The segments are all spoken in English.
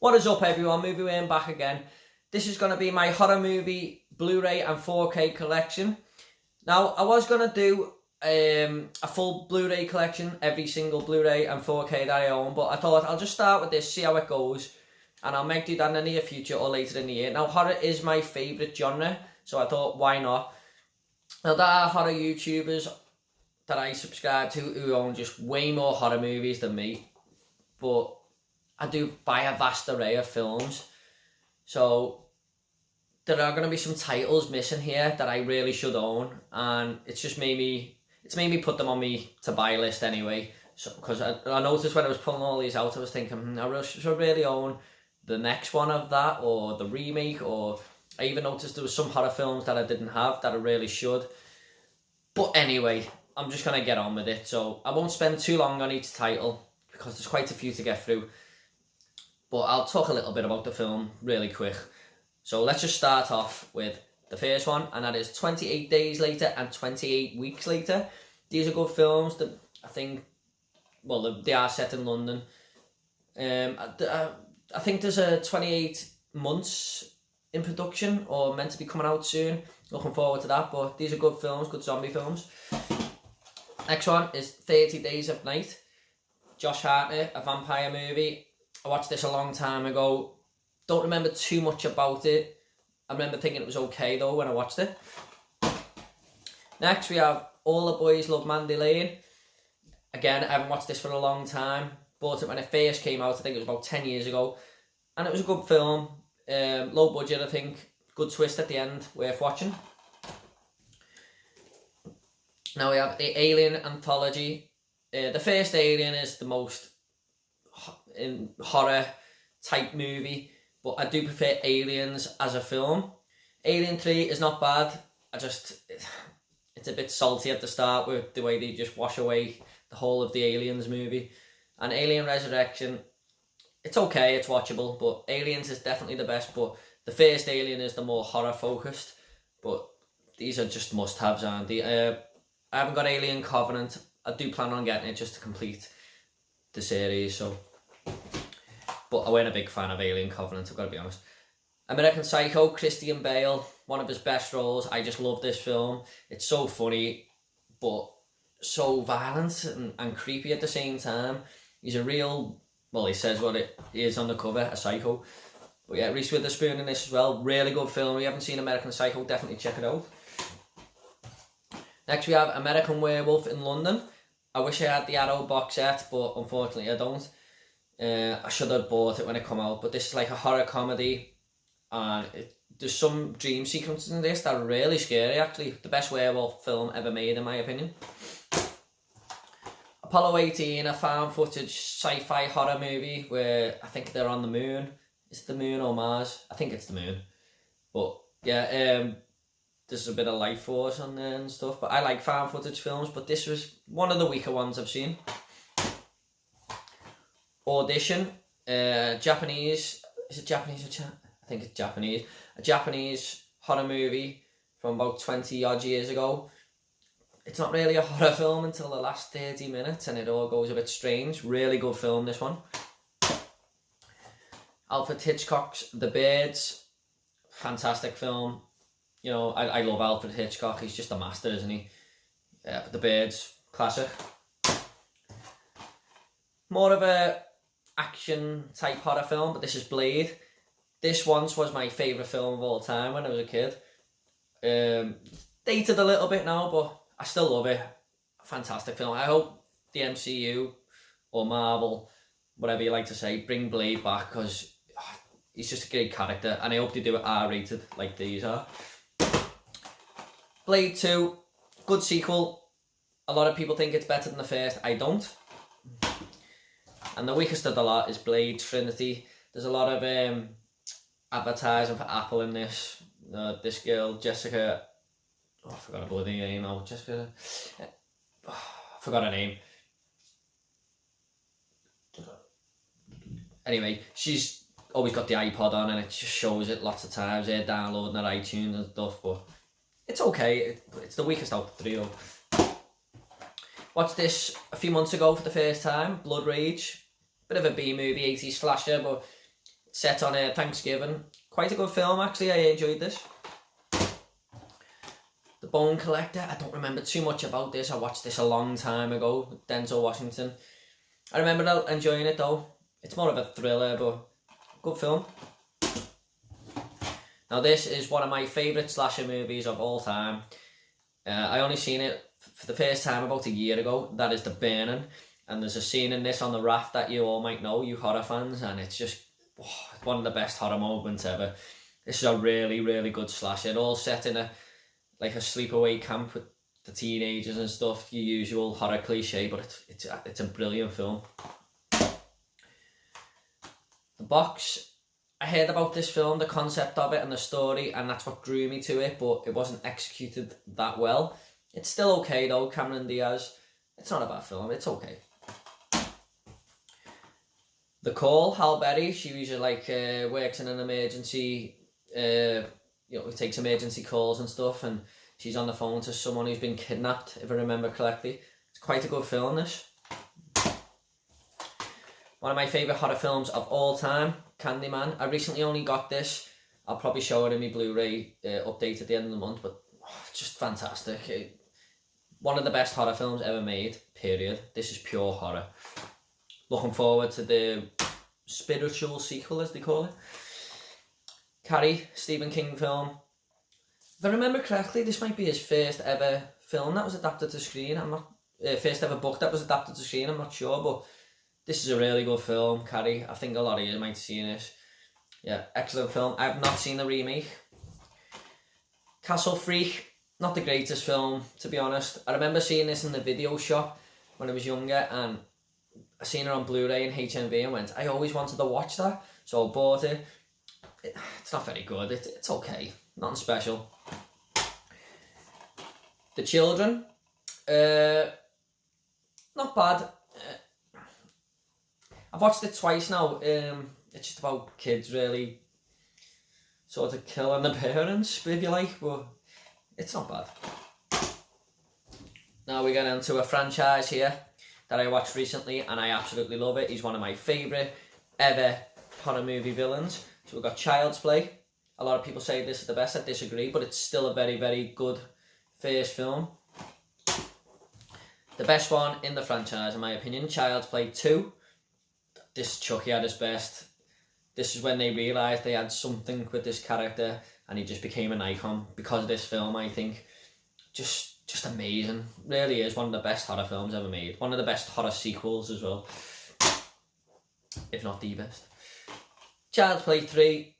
What is up, everyone? Movie Wayne back again. This is going to be my horror movie Blu-ray and 4K collection. Now, I was going to do a full Blu-ray collection, every single Blu-ray and 4K that I own, but I thought I'll just start with this, see how it goes, and I'll make do that in the near future or later in the year. Now, horror is my favourite genre, so I thought, why not? Now, there are horror YouTubers that I subscribe to who own just way more horror movies than me, but I do buy a vast array of films, so there are going to be some titles missing here that I really should own, and it's made me put them on me to buy list anyway. So because I noticed when I was pulling all these out, I was thinking I should really own the next one of that or the remake, or I even noticed there was some horror films that I didn't have that I really should. But anyway, I'm just going to get on with it, so I won't spend too long on each title because there's quite a few to get through. But I'll talk a little bit about the film really quick. So let's just start off with the first one, and that is 28 Days Later and 28 Weeks Later. These are good films that I think, well, they are set in London. I think there's a 28 months in production or meant to be coming out soon. Looking forward to that, but these are good films, good zombie films. Next one is 30 Days of Night. Josh Hartnett, a vampire movie. I watched this a long time ago. Don't remember too much about it. I remember thinking it was okay though when I watched it. Next we have All the Boys Love Mandy Lane. Again, I haven't watched this for a long time. Bought it when it first came out, I think it was about 10 years ago. And it was a good film. Low budget, I think. Good twist at the end, worth watching. Now we have the Alien Anthology. The first Alien is the most in horror type movie, but I do prefer Aliens as a film. Alien 3 is not bad. It's a bit salty at the start with the way they just wash away the whole of the Aliens movie. And Alien Resurrection, it's okay, it's watchable, but Aliens is definitely the best. But the first Alien is the more horror focused, but these are just must-haves, aren't they? I haven't got Alien Covenant. I do plan on getting it just to complete the series, so. But I weren't a big fan of Alien Covenant, I've got to be honest. American Psycho, Christian Bale, one of his best roles. I just love this film. It's so funny, but so violent and creepy at the same time. He's a real, well, he says what it is on the cover, a psycho. But yeah, Reese Witherspoon in this as well. Really good film. If you haven't seen American Psycho, definitely check it out. Next we have American Werewolf in London. I wish I had the Arrow box set, but unfortunately I don't. I should have bought it when it came out, but this is like a horror comedy, and there's some dream sequences in this that are really scary, actually. The best werewolf film ever made, in my opinion. Apollo 18, a found footage sci-fi horror movie where I think they're on the moon. Is it the moon or Mars? I think it's the moon. But yeah, there's a bit of life force on there and stuff, but I like found footage films, but this was one of the weaker ones I've seen. Audition, Japanese, is it Japanese or I think it's Japanese. A Japanese horror movie from about 20 odd years ago. It's not really a horror film until the last 30 minutes and it all goes a bit strange. Really good film, this one. Alfred Hitchcock's The Birds, fantastic film. You know, I love Alfred Hitchcock, he's just a master, isn't he? Yeah, but The Birds, classic. More of a action type horror film, but this is Blade. This once was my favourite film of all time when I was a kid. Dated a little bit now, but I still love it. Fantastic film. I hope the MCU or Marvel, whatever you like to say, bring Blade back, because he's just a great character, and I hope they do it R-rated like these are. Blade 2, good sequel. A lot of people think it's better than the first. I don't. And the weakest of the lot is Blade Trinity. There's a lot of advertising for Apple in this. This girl, Jessica... Oh, I forgot her bloody name now. Jessica... I forgot her name. Anyway, she's always got the iPod on and it just shows it lots of times. They're downloading her iTunes and stuff, but it's okay. It's the weakest out of the three though. Watched this a few months ago for the first time. Blood Rage. Bit of a B-movie, 80s slasher, but set on Thanksgiving. Quite a good film, actually. I enjoyed this. The Bone Collector. I don't remember too much about this. I watched this a long time ago with Denzel Washington. I remember enjoying it though. It's more of a thriller, but good film. Now this is one of my favourite slasher movies of all time. I only seen it for the first time about a year ago. That is The Burning. And there's a scene in this on the raft that you all might know, you horror fans, and it's just one of the best horror moments ever. This is a really, really good slasher. It all set in a sleepaway camp with the teenagers and stuff. Your usual horror cliche, but it's a brilliant film. The Box. I heard about this film, the concept of it and the story, and that's what drew me to it, but it wasn't executed that well. It's still okay though, Cameron Diaz. It's not a bad film, it's okay. The Call, Halle Berry, she usually works in an emergency, takes emergency calls and stuff, and she's on the phone to someone who's been kidnapped, if I remember correctly. It's quite a good film, this. One of my favourite horror films of all time, Candyman. I recently only got this. I'll probably show it in my Blu-ray update at the end of the month, but it's just fantastic. One of the best horror films ever made, period. This is pure horror. Looking forward to the spiritual sequel, as they call it. Carrie, Stephen King film. If I remember correctly, this might be his first ever film that was adapted to screen. First ever book that was adapted to screen, I'm not sure, but this is a really good film, Carrie. I think a lot of you might have seen it. Yeah, excellent film. I have not seen the remake. Castle Freak, not the greatest film, to be honest. I remember seeing this in the video shop when I was younger, and I seen it on Blu-ray and HMV and went, I always wanted to watch that, so I bought it. It's not very good. It's okay. Nothing special. The Children. Not bad. I've watched it twice now. It's just about kids really sort of killing the parents, if you like, but it's not bad. Now we get into a franchise here that I watched recently and I absolutely love it. He's one of my favourite ever horror movie villains. So we've got Child's Play. A lot of people say this is the best. I disagree, but it's still a very, very good first film. The best one in the franchise, in my opinion, Child's Play 2. This Chucky at his best. This is when they realised they had something with this character and he just became an icon because of this film, I think. Just amazing. Really is one of the best horror films ever made. One of the best horror sequels as well. If not the best. Child's Play 3.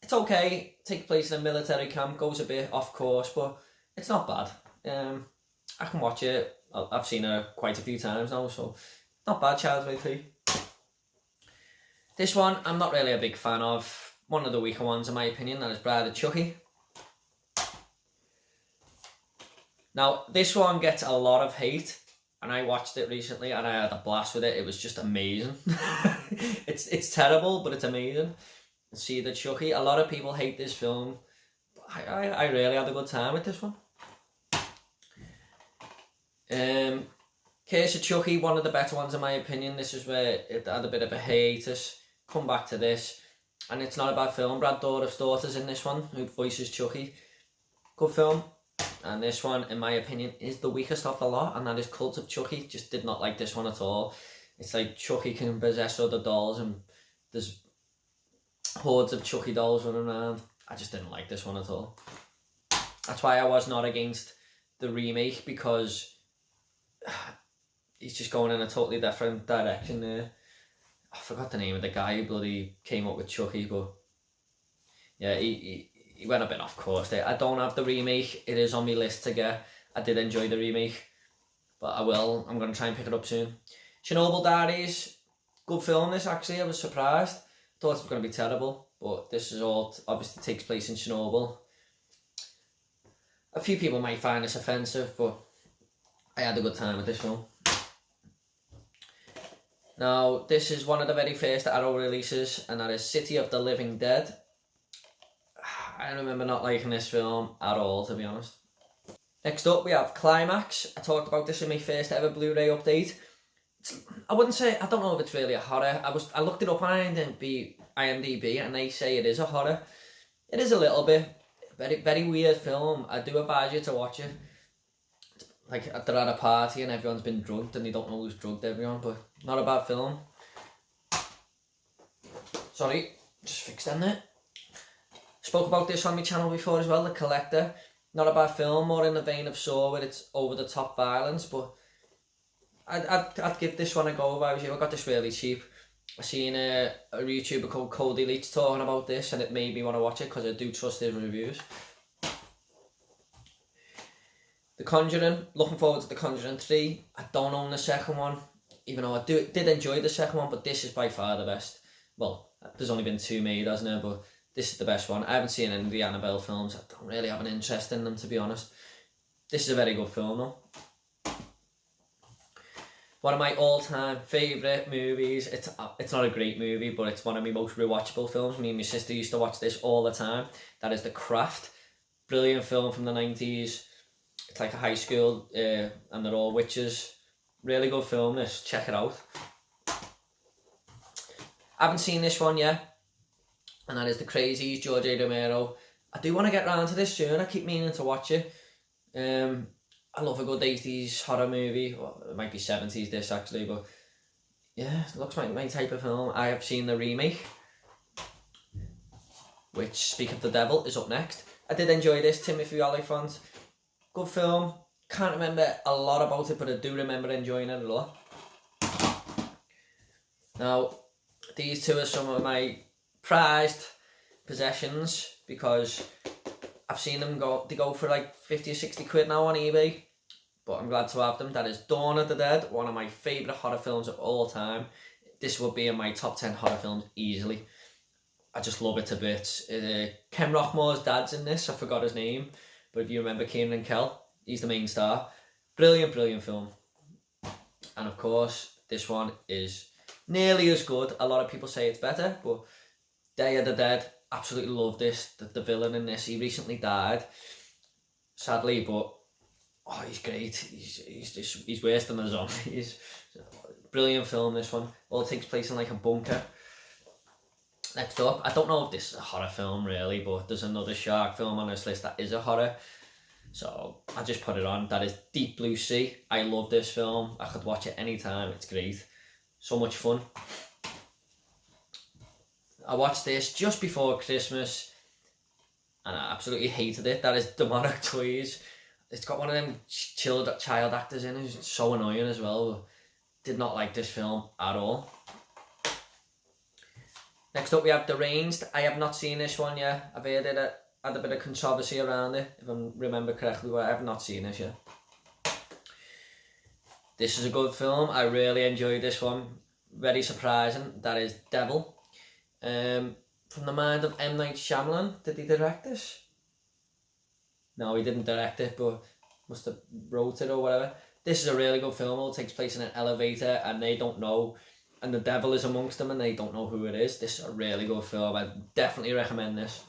It's okay. Takes place in a military camp. Goes a bit off course, but it's not bad. I can watch it. I've seen it quite a few times now, so not bad, Child's Play 3. This one, I'm not really a big fan of. One of the weaker ones, in my opinion, that is Bride of Chucky. Now, this one gets a lot of hate, and I watched it recently, and I had a blast with it. It was just amazing. It's terrible, but it's amazing. See the Chucky. A lot of people hate this film. I really had a good time with this one. Curse of Chucky, one of the better ones in my opinion. This is where it had a bit of a hiatus. Come back to this, and it's not a bad film. Brad Dourif's daughter's in this one, who voices Chucky. Good film. And this one, in my opinion, is the weakest of the lot, and that is Cult of Chucky. Just did not like this one at all. It's like Chucky can possess other dolls, and there's hordes of Chucky dolls running around. I just didn't like this one at all. That's why I was not against the remake, because he's just going in a totally different direction there. I forgot the name of the guy who bloody came up with Chucky, but yeah, he went a bit off course there. I don't have the remake. It is on my list to get. I did enjoy the remake, but I will. I'm going to try and pick it up soon. Chernobyl Diaries. Good film, this, actually. I was surprised. Thought it was going to be terrible, but this is all obviously takes place in Chernobyl. A few people might find this offensive, but I had a good time with this film. Now, this is one of the very first Arrow releases, and that is City of the Living Dead. I remember not liking this film at all, to be honest. Next up, we have Climax. I talked about this in my first ever Blu-ray update. I wouldn't say, I don't know if it's really a horror. I looked it up and I didn't be IMDb, and they say it is a horror. It is a little bit. Very, very weird film. I do advise you to watch it. Like, they're at a party and everyone's been drugged and they don't know who's drugged everyone, but not a bad film. Sorry, just fixed them there. Spoke about this on my channel before as well, The Collector. Not a bad film, more in the vein of Saw, where it's over-the-top violence, but I'd give this one a go if I was you. I got this really cheap. I seen a YouTuber called Cody Leach talking about this, and it made me want to watch it because I do trust his reviews. The Conjuring, looking forward to The Conjuring 3. I don't own the second one, even though I did enjoy the second one, but this is by far the best. Well, there's only been 2 made, hasn't there, but this is the best one. I haven't seen any of the Annabelle films. I don't really have an interest in them, to be honest. This is a very good film, though. One of my all-time favourite movies. It's not a great movie, but it's one of my most rewatchable films. Me and my sister used to watch this all the time. That is The Craft. Brilliant film from the 90s. It's like a high school, and they're all witches. Really good film, this. Check it out. I haven't seen this one yet, and that is The Crazies, George A. Romero. I do want to get round to this soon. I keep meaning to watch it. I love a good 80s horror movie. Well, it might be 70s this actually, but yeah, it looks like my type of film. I have seen the remake, which, Speak of the Devil, is up next. I did enjoy this, Timothy Olyphant. Good film. Can't remember a lot about it, but I do remember enjoying it a lot. Now, these two are some of my prized possessions because I've seen them go. They go for like 50 or 60 quid now on eBay, but I'm glad to have them. That is Dawn of the Dead, one of my favourite horror films of all time. This would be in my top 10 horror films easily. I just love it to bits. Ken Rockmore's dad's in this. I forgot his name, but if you remember Kieran Kell, he's the main star. Brilliant, brilliant film. And of course, this one is nearly as good. A lot of people say it's better, but Day of the Dead, absolutely love this. The villain in this, he recently died, sadly, but oh, he's great. He's worse than a zombie. He's brilliant film, this one. All takes place in like a bunker. Next up, I don't know if this is a horror film really, but there's another shark film on this list that is a horror, so I just put it on. That is Deep Blue Sea. I love this film. I could watch it anytime. It's great. So much fun. I watched this just before Christmas and I absolutely hated it. That is Demonic Toys. It's got one of them child actors in it who's so annoying as well. Did not like this film at all. Next up we have Deranged. I have not seen this one yet. I've heard it had a bit of controversy around it, if I remember correctly, but I have not seen this yet. This is a good film. I really enjoyed this one. Very surprising. That is Devil. From the mind of M. Night Shyamalan. Did he direct this? No, he didn't direct it, but must have wrote it or whatever. This is a really good film. It takes place in an elevator and they don't know, and the devil is amongst them and they don't know who it is. This is a really good film. I definitely recommend this.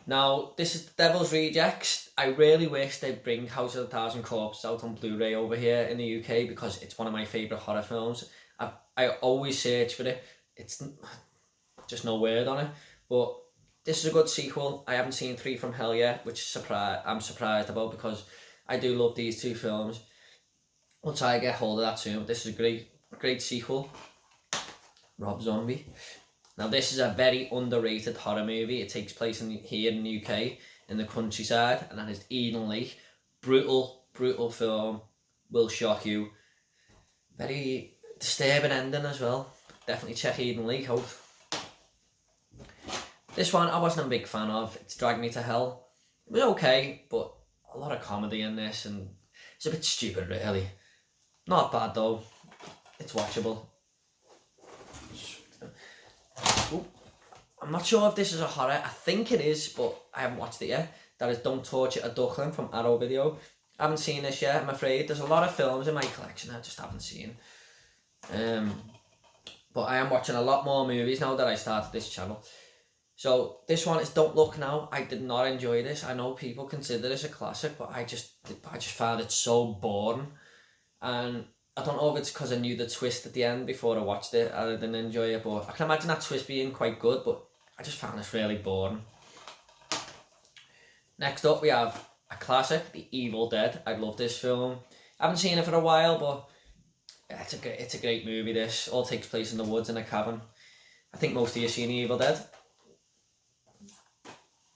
Now, this is The Devil's Rejects. I really wish they'd bring House of a Thousand Corpses out on Blu-ray over here in the UK because it's one of my favourite horror films. I always search for it. It's just no word on it. But this is a good sequel. I haven't seen 3 from Hell yet, which I'm surprised about because I do love these two films. We'll try to get hold of that soon. But this is a great sequel. Rob Zombie. Now this is a very underrated horror movie. It takes place here in the UK, in the countryside, and that is Eden Lake. Brutal, brutal film. Will shock you. Very disturbing ending as well. Definitely check Eden Lake out. This one I wasn't a big fan of. It's Drag Me to Hell. It was okay, but a lot of comedy in this, and it's a bit stupid really. Not bad though. It's watchable. Ooh. I'm not sure if this is a horror. I think it is, but I haven't watched it yet. That is Don't Torture a Duckling from Arrow Video. I haven't seen this yet, I'm afraid. There's a lot of films in my collection I just haven't seen. But I am watching a lot more movies now that I started this channel. So this one is Don't Look Now. I did not enjoy this. I know people consider this a classic, but I just found it so boring. And I don't know if it's because I knew the twist at the end before I watched it. I didn't enjoy it, but I can imagine that twist being quite good, but I just found this really boring. Next up, we have a classic, The Evil Dead. I love this film. I haven't seen it for a while, but yeah, it's a great movie. This all takes place in the woods in a cabin. I think most of you have seen The Evil Dead.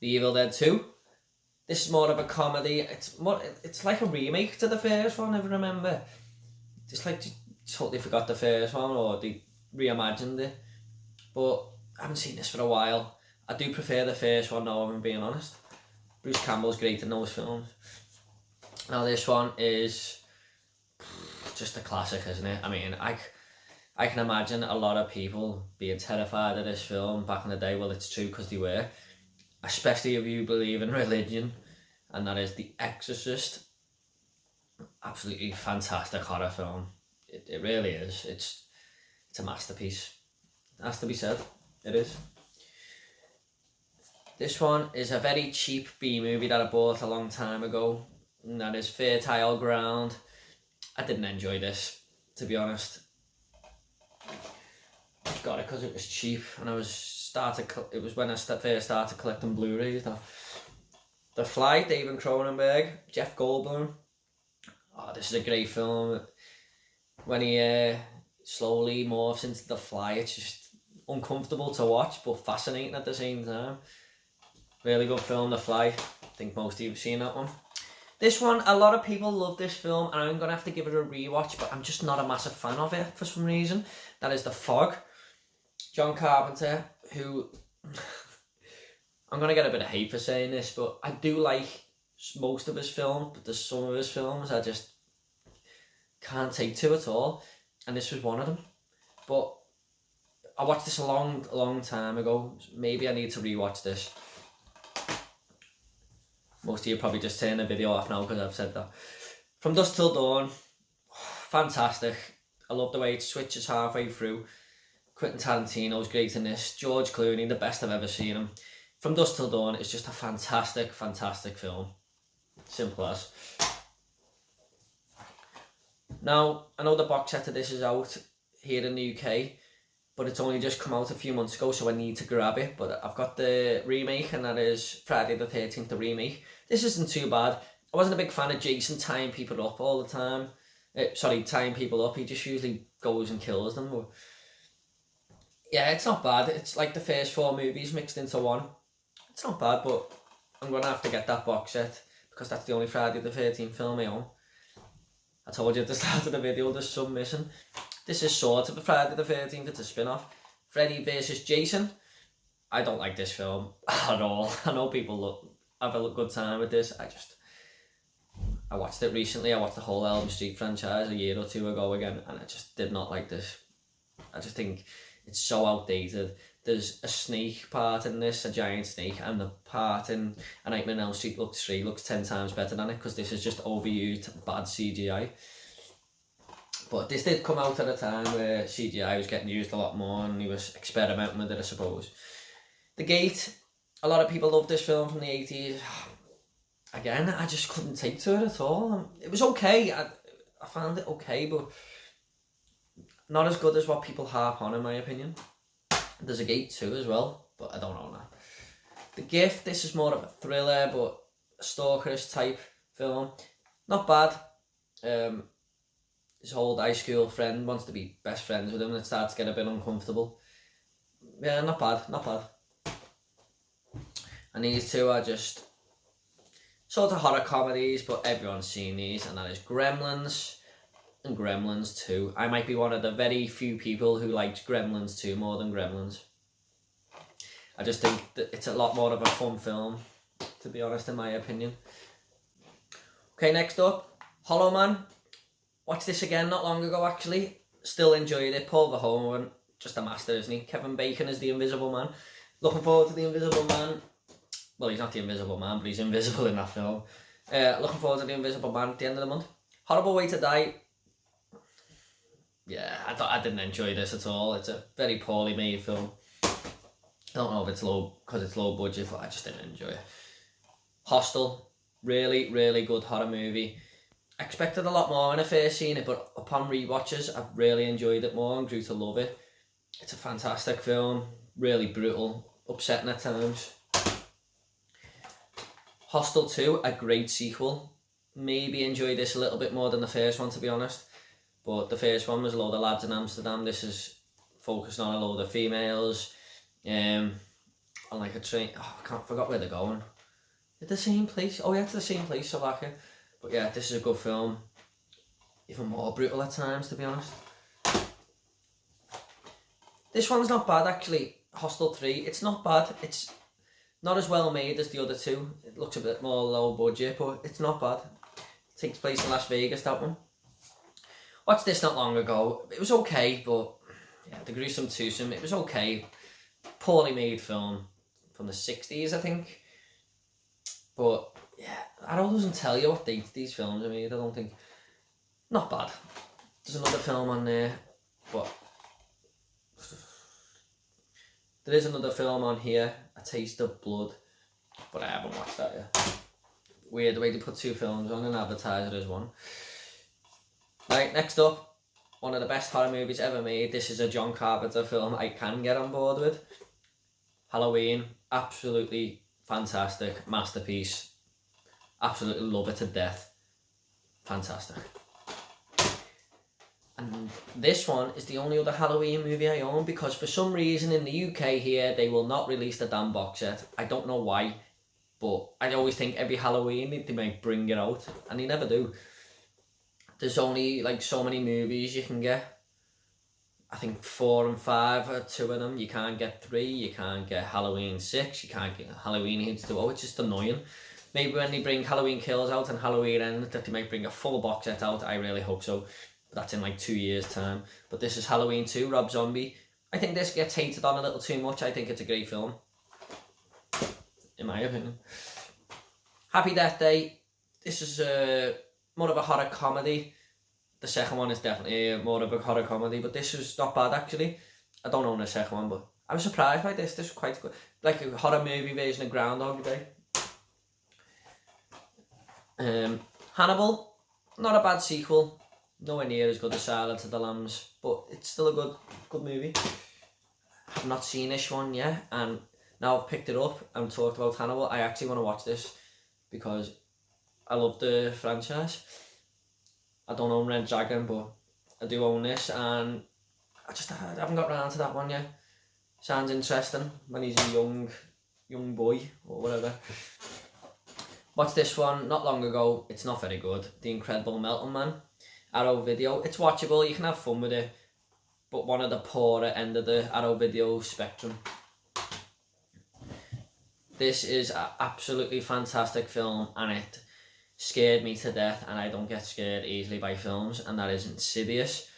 The Evil Dead 2. This is more of a comedy. It's like a remake to the first one, if I remember. Just like totally forgot the first one, or they reimagined it. But I haven't seen this for a while. I do prefer the first one though, I'm being honest. Bruce Campbell's great in those films. Now this one is just a classic, isn't it? I mean, I can imagine a lot of people being terrified of this film back in the day. Well, it's true because they were. Especially if you believe in religion. And that is The Exorcist. Absolutely fantastic horror film. It really is. It's a masterpiece. It has to be said. It is. This one is a very cheap B movie that I bought a long time ago. And that is Fertile Ground. I didn't enjoy this, to be honest. I got it because it was cheap, and it was when I first started collecting Blu-rays. Now, The Fly, David Cronenberg, Jeff Goldblum. Oh, this is a great film. When he slowly morphs into the Fly, it's just uncomfortable to watch, but fascinating at the same time. Really good film, The Fly. I think most of you have seen that one. This one, a lot of people love this film, and I'm going to have to give it a rewatch, but I'm just not a massive fan of it for some reason. That is The Fog. John Carpenter, who... I'm going to get a bit of hate for saying this, but I do like most of his films, but there's some of his films I just can't take to at all, and this was one of them. But I watched this a long time ago. Maybe I need to rewatch this. Most of you probably just turn the video off now because I've said that. From Dusk Till Dawn, fantastic. I love the way it switches halfway through. Quentin Tarantino's great in this. George Clooney, the best I've ever seen him. From Dusk Till Dawn is just a fantastic film. Simple as. Now, I know the box set of this is out here in the UK, but it's only just come out a few months ago, so I need to grab it. But I've got the remake, and that is Friday the 13th, the remake. This isn't too bad. I wasn't a big fan of Jason tying people up all the time. Tying people up. He just usually goes and kills them. But yeah, it's not bad. It's like the first 4 movies mixed into one. It's not bad, but I'm going to have to get that box set because that's the only Friday the 13th film I own. I told you at the start of the video there's some missing. This is sort of a Friday the 13th, it's a spin-off. Freddy vs. Jason. I don't like this film at all. I know people have a good time with this. I watched it recently. I watched the whole Elm Street franchise a year or 2 ago again, and I just did not like this. I just think it's so outdated. There's a snake part in this, a giant snake, and the part in A Nightmare on Elm Street looks 10 times better than it, because this is just overused bad CGI. But this did come out at a time where CGI was getting used a lot more, and he was experimenting with it, I suppose. The Gate, a lot of people love this film from the 80s. Again, I just couldn't take to it at all. It was okay, I found it okay, but not as good as what people harp on, in my opinion. There's a Gate 2 as well, but I don't know now. The Gift, this is more of a thriller, but a stalkerish type film. Not bad. His old high school friend wants to be best friends with him, and it starts to get a bit uncomfortable. Yeah, not bad. And these two are just sort of horror comedies, but everyone's seen these, and that is Gremlins and Gremlins 2. I might be one of the very few people who likes Gremlins 2 more than Gremlins. I just think that it's a lot more of a fun film, to be honest, in my opinion. Okay, next up, Hollow Man. Watched this again not long ago, actually. Still enjoyed it. Paul Verhoeven, just a master, isn't he? Kevin Bacon is the Invisible Man. Looking forward to the Invisible Man. Well, he's not the Invisible Man, but he's invisible in that film. Looking forward to the Invisible Man at the end of the month. Horrible Way to Die. Yeah, I didn't enjoy this at all. It's a very poorly made film. I don't know if it's because it's low budget, but I just didn't enjoy it. Hostel. Really, really good horror movie. I expected a lot more when I first seen it, but upon rewatches, I've really enjoyed it more and grew to love it. It's a fantastic film, really brutal, upsetting at times. Hostel 2, a great sequel. Maybe enjoyed this a little bit more than the first one, to be honest. But the first one was a load of lads in Amsterdam. This is focused on a load of females. On like a train. Oh, I forgot where they're going. Is it the same place? Oh yeah, it's the same place, Slovakia. But yeah, this is a good film. Even more brutal at times, to be honest. This one's not bad, actually. Hostel 3, it's not bad. It's not as well made as the other two. It looks a bit more low budget, but it's not bad. It takes place in Las Vegas, that one. Watched this not long ago. It was okay, but yeah, the gruesome twosome, it was okay. Poorly made film from the 60s, I think. But yeah, Arrow doesn't tell you what date these films are made, I don't think. Not bad. There's another film on there, but there is another film on here, A Taste of Blood, but I haven't watched that yet. Weird the way they put two films on and advertise it as one. Right, next up, one of the best horror movies ever made. This is a John Carpenter film I can get on board with. Halloween, absolutely fantastic, masterpiece. Absolutely love it to death. Fantastic. And this one is the only other Halloween movie I own, because for some reason in the UK here they will not release the damn box set. I don't know why, but I always think every Halloween they might bring it out, and they never do. There's only like so many movies you can get. I think 4 and 5 are 2 of them. You can't get 3, you can't get Halloween 6, you can't get Halloween H2O. It's just annoying. Maybe when they bring Halloween Kills out and Halloween Ends, that they might bring a full box set out. I really hope so. But that's in like 2 years' time. But this is Halloween 2, Rob Zombie. I think this gets hated on a little too much. I think it's a great film, in my opinion. Happy Death Day. This is more of a horror comedy. The second one is definitely more of a horror comedy, but this was not bad actually. I don't own the second one, but I was surprised by this. This was quite good. Like a horror movie version of Groundhog Day. Hannibal, not a bad sequel. Nowhere near as good as Silence of the Lambs, but it's still a good movie. I've not seen this one yet, and now I've picked it up and talked about Hannibal. I actually want to watch this because I love the franchise. I don't own Red Dragon, but I do own this, and I haven't got round to that one yet. Sounds interesting when he's a young boy or whatever. Watched this one not long ago. It's not very good. The Incredible Melting Man. Arrow Video. It's watchable. You can have fun with it, but one of the poorer end of the Arrow Video spectrum. This is an absolutely fantastic film, and it scared me to death, and I don't get scared easily by films, and that is Insidious.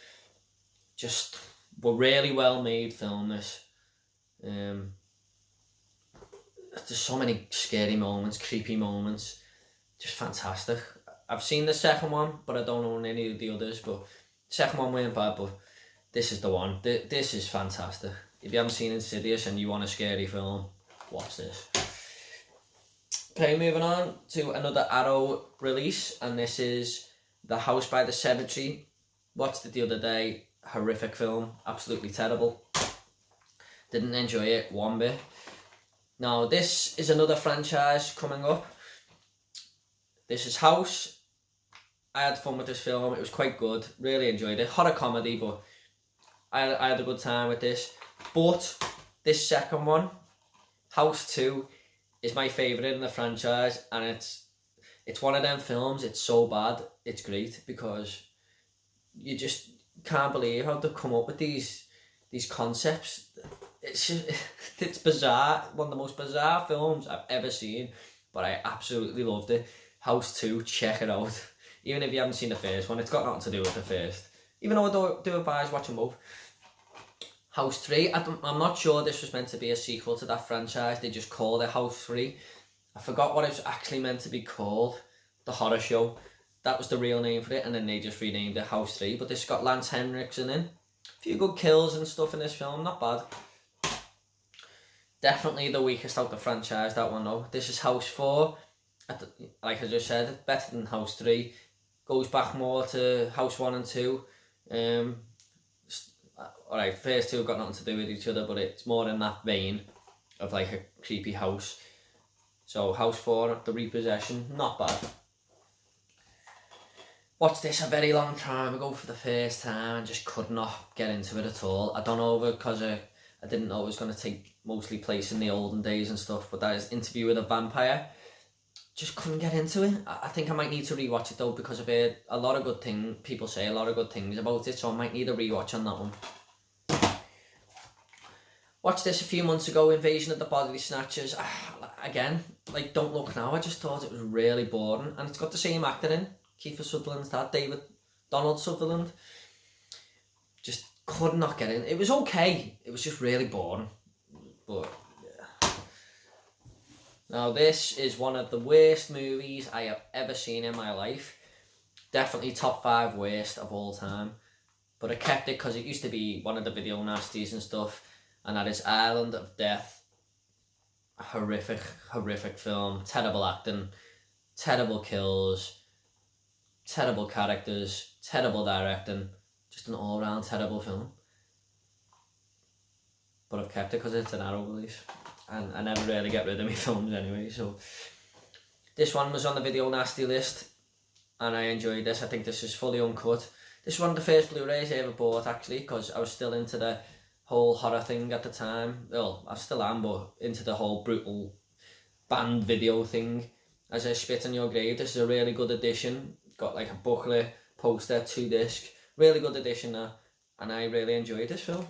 Just a really well made film, this. There's so many scary moments, creepy moments, just fantastic. I've seen the second one, but I don't own any of the others, but the second one weren't bad, but this is the one. This is fantastic. If you haven't seen Insidious and you want a scary film, watch this. Okay, moving on to another Arrow release, and this is The House by the Cemetery. Watched it the other day. Horrific film, absolutely terrible. Didn't enjoy it one bit. Now, this is another franchise coming up. This is House. I had fun with this film. It was quite good. Really enjoyed it. Horror comedy, but I had a good time with this. But this second one, House 2, is my favourite in the franchise, and it's one of them films. It's so bad, it's great, because you just can't believe how they've come up with these concepts. It's bizarre. One of the most bizarre films I've ever seen, but I absolutely loved it. House 2, check it out. Even if you haven't seen the first one, it's got nothing to do with the first. Even though I do advise watching both. House 3, I'm not sure this was meant to be a sequel to that franchise. They just called it House 3. I forgot what it was actually meant to be called. The Horror Show. That was the real name for it, and then they just renamed it House 3. But this got Lance Henriksen in. A few good kills and stuff in this film, not bad. Definitely the weakest out the franchise, that one though. This is House 4. Like I just said, better than House 3. goes back more to House 1 and 2. Alright, first two have got nothing to do with each other, but it's more in that vein of like a creepy house. So House 4, The Repossession, not bad. Watched this a very long time ago for the first time and just could not get into it at all. I don't know because I didn't know it was going to take mostly place in the olden days and stuff, but that is Interview with a Vampire. Just couldn't get into it. I think I might need to rewatch it though, because I've heard a lot of good things. People say a lot of good things about it, so I might need a rewatch on that one. Watched this a few months ago, Invasion of the Body Snatchers. Again, like Don't Look Now, I just thought it was really boring, and it's got the same actor in, Kiefer Sutherland's dad, Donald Sutherland. Just could not get in. It was okay, it was just really boring. But yeah. Now this is one of the worst movies I have ever seen in my life. Definitely top 5 worst of all time. But I kept it because it used to be one of the video nasties and stuff. And that is Island of Death. Horrific, horrific film. Terrible acting. Terrible kills. Terrible characters. Terrible directing. Just an all-round terrible film. But I've kept it because it's an Arrow release. And I never really get rid of my films anyway, so... This one was on the video nasty list. And I enjoyed this. I think this is fully uncut. This is one of the first Blu-rays I ever bought, actually, because I was still into the whole horror thing at the time. Well, I still am, but into the whole brutal banned video thing. As I Spit on Your Grave, this is a really good edition. Got like a booklet, poster, 2 disc. Really good edition, and I really enjoyed this film.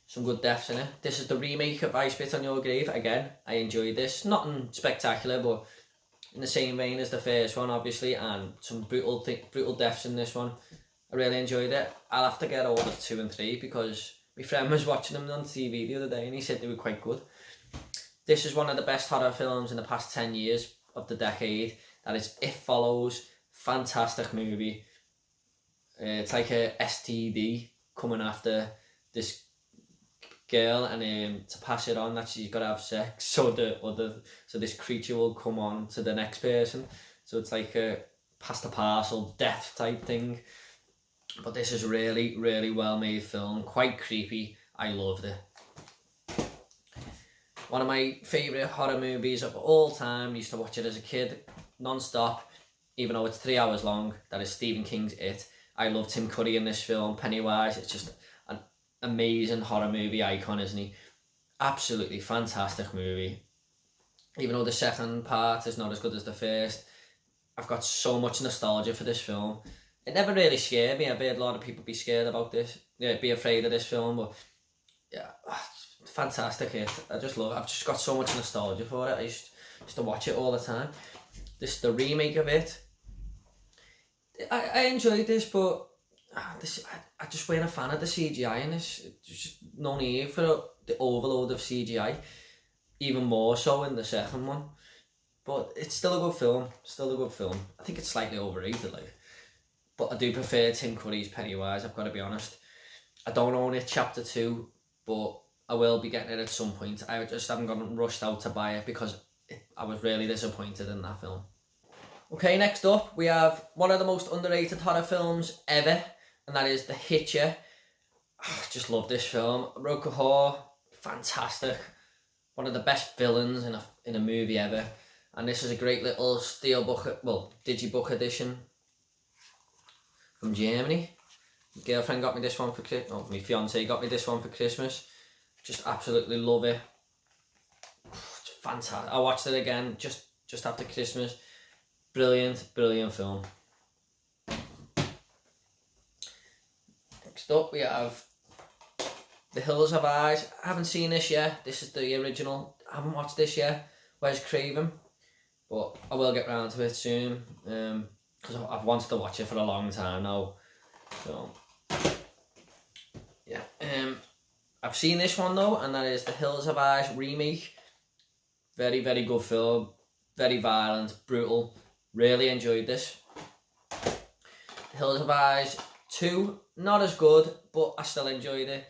Some good deaths in it. This is the remake of I Spit on Your Grave. Again, I enjoyed this. Nothing spectacular, but in the same vein as the first one, obviously, and some brutal deaths in this one. I really enjoyed it. I'll have to get all of 2 and 3 because my friend was watching them on TV the other day and he said they were quite good. This is one of the best horror films in the past 10 years of the decade. That is It Follows. Fantastic movie. It's like a STD coming after this girl, and to pass it on that she's got to have sex, so this creature will come on to the next person. So it's like a pass the parcel death type thing. But this is really, really well made film. Quite creepy. I loved it. One of my favourite horror movies of all time. Used to watch it as a kid, non-stop, even though it's 3 hours long. That is Stephen King's It. I love Tim Curry in this film. Pennywise. It's just an amazing horror movie icon, isn't he? Absolutely fantastic movie. Even though the second part is not as good as the first, I've got so much nostalgia for this film. It never really scared me. I've heard a lot of people be scared about this. Yeah, be afraid of this film, but yeah, it's fantastic hit. I've just got so much nostalgia for it. I used to watch it all the time. This is the remake of it. I enjoyed this, but I just weren't a fan of the CGI in this. There's just no need for the overload of CGI. Even more so in the second one. But it's still a good film. Still a good film. I think it's slightly overrated, like. But I do prefer Tim Curry's Pennywise, I've got to be honest. I don't own it Chapter 2, but I will be getting it at some point. I just haven't gotten rushed out to buy it because I was really disappointed in that film. Okay, next up we have one of the most underrated horror films ever, and that is The Hitcher. I just love this film. Roker Hall, fantastic. One of the best villains in a movie ever. And this is a great little digibook edition from Germany. My girlfriend got me this one for Christmas. Oh, my fiance got me this one for Christmas. Just absolutely love it. It's fantastic. I watched it again just after Christmas. Brilliant, brilliant film. Next up we have The Hills Have Eyes. I haven't seen this yet. This is the original. I haven't watched this yet. Wes Craven. But I will get round to it soon. Because I've wanted to watch it for a long time now. So yeah. I've seen this one though, and that is The Hills Have Eyes remake. Very, very good film. Very violent, brutal. Really enjoyed this. The Hills Have Eyes 2, not as good, but I still enjoyed it.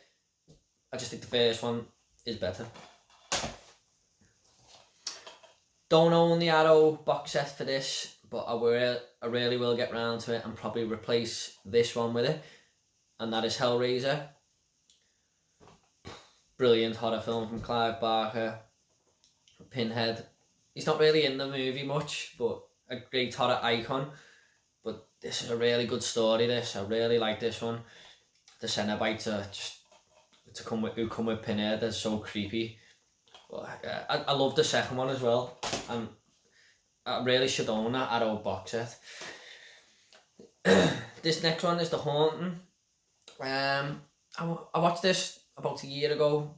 I just think the first one is better. Don't own the Arrow box set for this, but I really will get round to it and probably replace this one with it, and that is Hellraiser. Brilliant horror film from Clive Barker. Pinhead. He's not really in the movie much, but a great horror icon. But this is a really good story, this. I really like this one. The Cenobites are just who come with Pinhead, they're so creepy. But I love the second one as well. And I really should own that Arrow box set. This next one is The Haunting. I watched this about a year ago.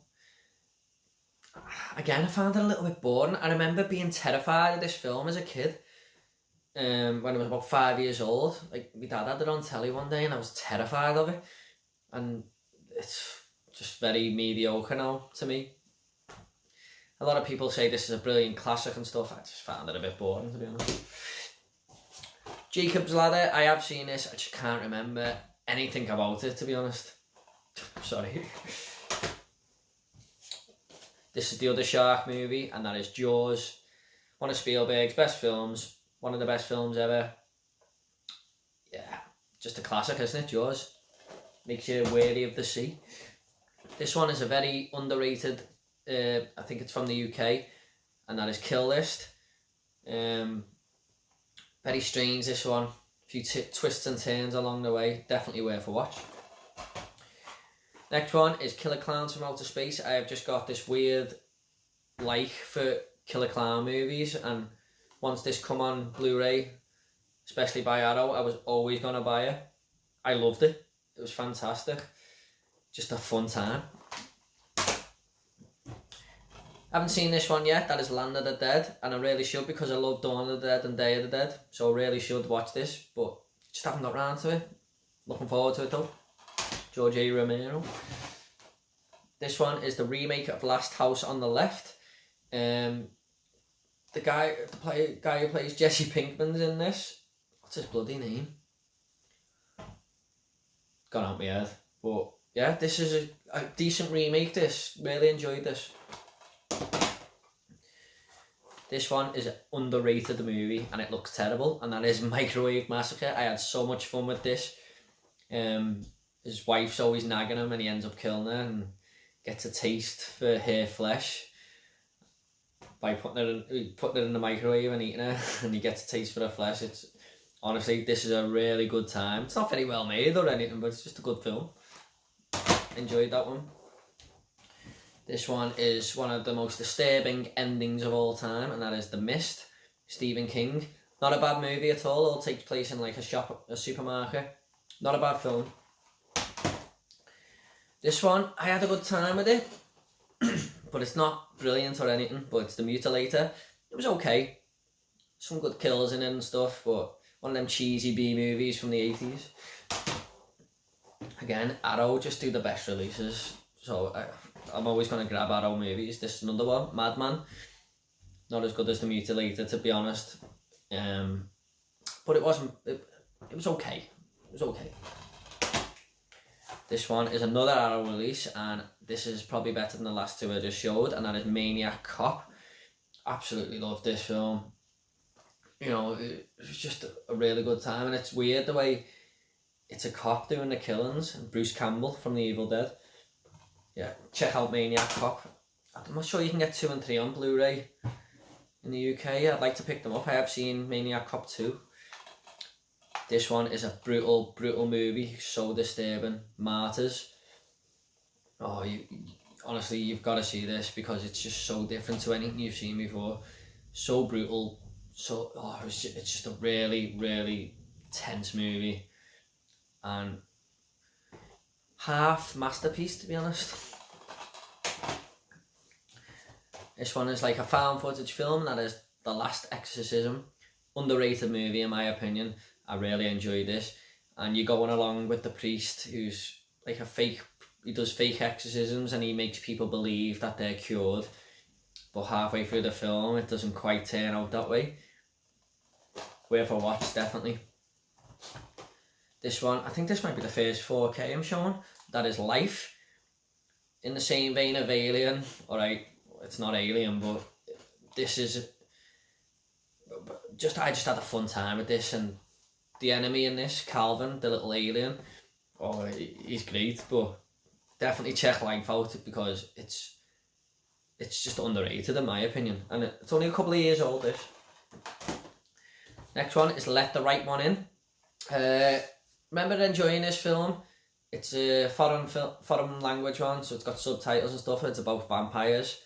Again, I found it a little bit boring. I remember being terrified of this film as a kid. When I was about 5 years old. Like, my dad had it on telly one day and I was terrified of it. And it's just very mediocre now to me. A lot of people say this is a brilliant classic and stuff. I just found it a bit boring, to be honest. Jacob's Ladder, I have seen this. I just can't remember anything about it, to be honest. Sorry. This is the other shark movie, and that is Jaws. One of Spielberg's best films. One of the best films ever. Yeah, just a classic, isn't it, Jaws? Makes you wary of the sea. This one is a very underrated, I think it's from the UK, and that is Kill List. Very strange, this one. A few twists and turns along the way. Definitely worth a watch. Next one is Killer Clowns from Outer Space. I have just got this weird like for Killer Clown movies, and once this come on Blu-ray, especially by Arrow, I was always going to buy it. I loved it. It was fantastic. Just a fun time. I haven't seen this one yet. That is Land of the Dead, and I really should, because I love Dawn of the Dead and Day of the Dead, so I really should watch this, but just haven't got round to it. Looking forward to it though. George A. Romero. This one is the remake of Last House on the Left. The guy who plays Jesse Pinkman's in this. What's his bloody name? Gone out my head. But yeah, this is a decent remake. This really enjoyed this. This one is an underrated movie and it looks terrible, and that is Microwave Massacre. I had so much fun with this. His wife's always nagging him and he ends up killing her and gets a taste for her flesh by putting it in the microwave and eating it, and he gets a taste for her flesh. It's honestly, this is a really good time. It's not very well made or anything, but it's just a good film. Enjoyed that one. This one is one of the most disturbing endings of all time, and that is The Mist, Stephen King. Not a bad movie at all. It all takes place in like a supermarket. Not a bad film. This one, I had a good time with it, but it's not brilliant or anything, but it's The Mutilator. It was okay. Some good kills in it and stuff, but one of them cheesy B movies from the 80s. Again, Arrow just do the best releases, so I'm always going to grab Arrow movies. This is another one, Madman. Not as good as The Mutilator, to be honest. But it wasn't, it was okay. It was okay. This one is another Arrow release, and this is probably better than the last two I just showed, and that is Maniac Cop. Absolutely loved this film. You know, it was just a really good time, and it's weird the way it's a cop doing the killings, and Bruce Campbell from The Evil Dead. Yeah, check out Maniac Cop. I'm not sure you can get 2 and 3 on Blu-ray in the UK. I'd like to pick them up. I have seen Maniac Cop 2. This one is a brutal movie, so disturbing. Martyrs. Oh, honestly, you've got to see this because it's just so different to anything you've seen before. So brutal. It's just a really tense movie, and half masterpiece, to be honest. This one is like a found footage film. That is The Last Exorcism. Underrated movie in my opinion. I really enjoyed this, and you're going along with the priest who's like he does fake exorcisms and he makes people believe that they're cured, but halfway through the film it doesn't quite turn out that way. Worth a watch, definitely. This one, I think this might be the first 4K I'm showing. That is Life. In the same vein of Alien, alright, it's not Alien, but this is I just had a fun time with this, and the enemy in this, Calvin, the little alien, oh, he's great, but definitely check Life out because it's just underrated in my opinion, and it's only a couple of years old, this. Next one is Let the Right One In. Remember enjoying this film? It's a foreign language one, so it's got subtitles and stuff. It's about vampires.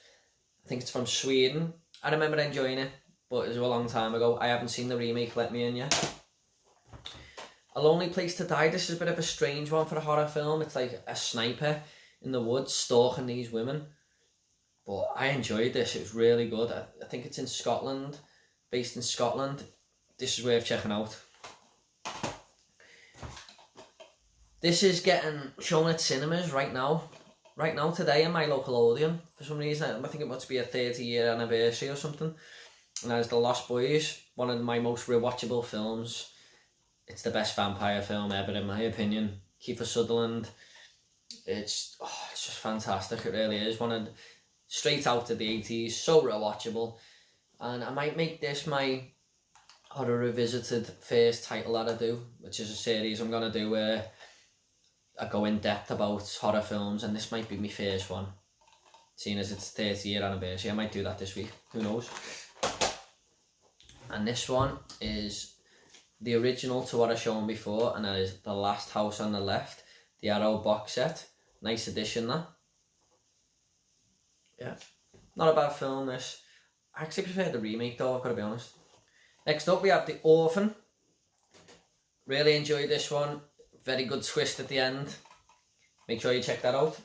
I think it's from Sweden. I remember enjoying it, but it was a long time ago. I haven't seen the remake, Let Me In, yet. A Lonely Place to Die. This is a bit of a strange one for a horror film. It's like a sniper in the woods stalking these women. But I enjoyed this. It was really good. I think it's in Scotland, based in Scotland. This is worth checking out. This is getting shown at cinemas right now today in my local Odeon. For some reason, I think it must be a 30-year anniversary or something. And that is The Lost Boys, one of my most rewatchable films. It's the best vampire film ever in my opinion. Kiefer Sutherland. It's just fantastic. It really is. Straight out of the 80s, so rewatchable. And I might make this my Horror Revisited first title that I do, which is a series I'm going to do where I go in depth about horror films, and this might be my first one. Seeing as it's 30-year anniversary, I might do that this week, who knows. And this one is the original to what I've shown before, and that is The Last House on the Left, the Arrow box set. Nice edition, that. Yeah, not a bad film, this. I actually prefer the remake though, I've got to be honest. Next up we have The Orphan. Really enjoyed this one. Very good twist at the end. Make sure you check that out.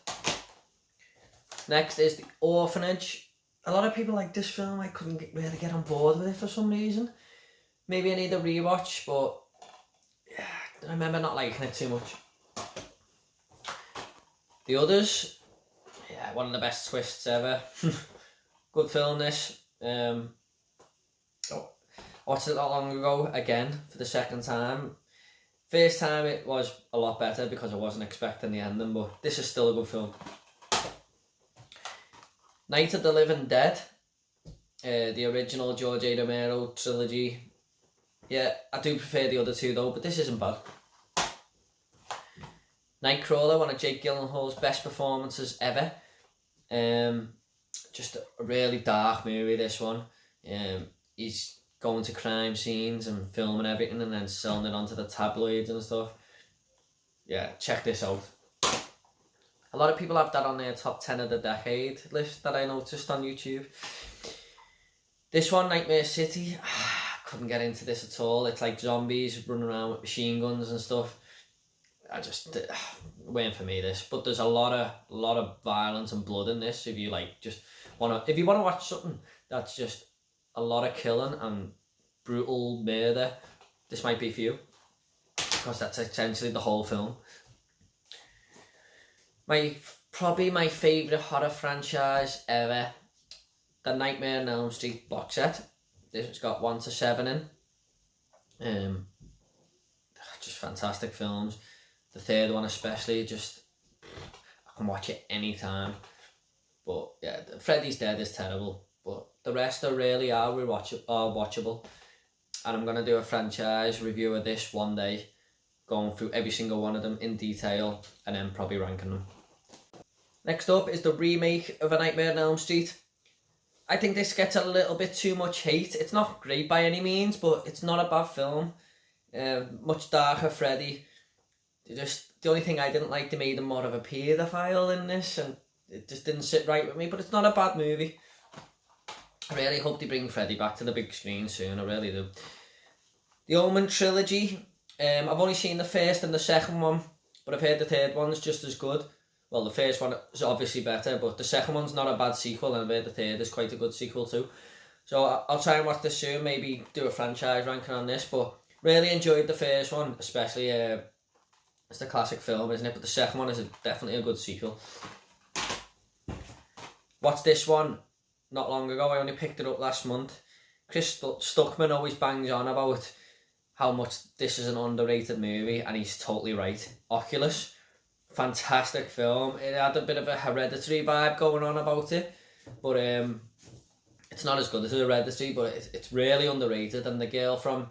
Next is The Orphanage. A lot of people like this film. I couldn't really get on board with it for some reason. Maybe I need a rewatch, but yeah, I remember not liking it too much. The Others. Yeah, one of the best twists ever. Good film, this. I watched it not long ago again for the second time. First time it was a lot better because I wasn't expecting the ending, but this is still a good film. Night of the Living Dead, the original George A. Romero trilogy. Yeah, I do prefer the other two though, but this isn't bad. Nightcrawler, one of Jake Gyllenhaal's best performances ever. Just a really dark movie, this one. He's going to crime scenes and filming everything and then selling it onto the tabloids and stuff. Yeah, check this out. A lot of people have that on their top 10 of the decade list that I noticed on YouTube. This one, Nightmare City, couldn't get into this at all. It's like zombies running around with machine guns and stuff. Weren't for me, this. But there's a lot of violence and blood in this. If you want to watch something that's just a lot of killing and brutal murder, this might be for you, because that's essentially the whole film. Probably my favourite horror franchise ever, the Nightmare on Elm Street box set. This has got 1 to 7 in. Just fantastic films. The third one especially, I can watch it anytime. But yeah, Freddy's Dead is terrible, but the rest are watchable. And I'm going to do a franchise review of this one day, going through every single one of them in detail and then probably ranking them. Next up is the remake of A Nightmare on Elm Street. I think this gets a little bit too much hate. It's not great by any means, but it's not a bad film. Much darker Freddy. The only thing I didn't like, they made him more of a paedophile in this, and it just didn't sit right with me, but it's not a bad movie. I really hope they bring Freddy back to the big screen soon, I really do. The Omen trilogy, I've only seen the first and the second one, but I've heard the third one's just as good. Well, the first one is obviously better, but the second one's not a bad sequel, and I've heard the third is quite a good sequel too. So I'll try and watch this soon, maybe do a franchise ranking on this, but really enjoyed the first one, especially, it's the classic film, isn't it? But the second one is definitely a good sequel. Watched this one not long ago, I only picked it up last month. Chris Stuckman always bangs on about how much this is an underrated movie, and he's totally right. Oculus, fantastic film. It had a bit of a Hereditary vibe going on about it, but It's not as good as Hereditary, but it's really underrated. And the girl from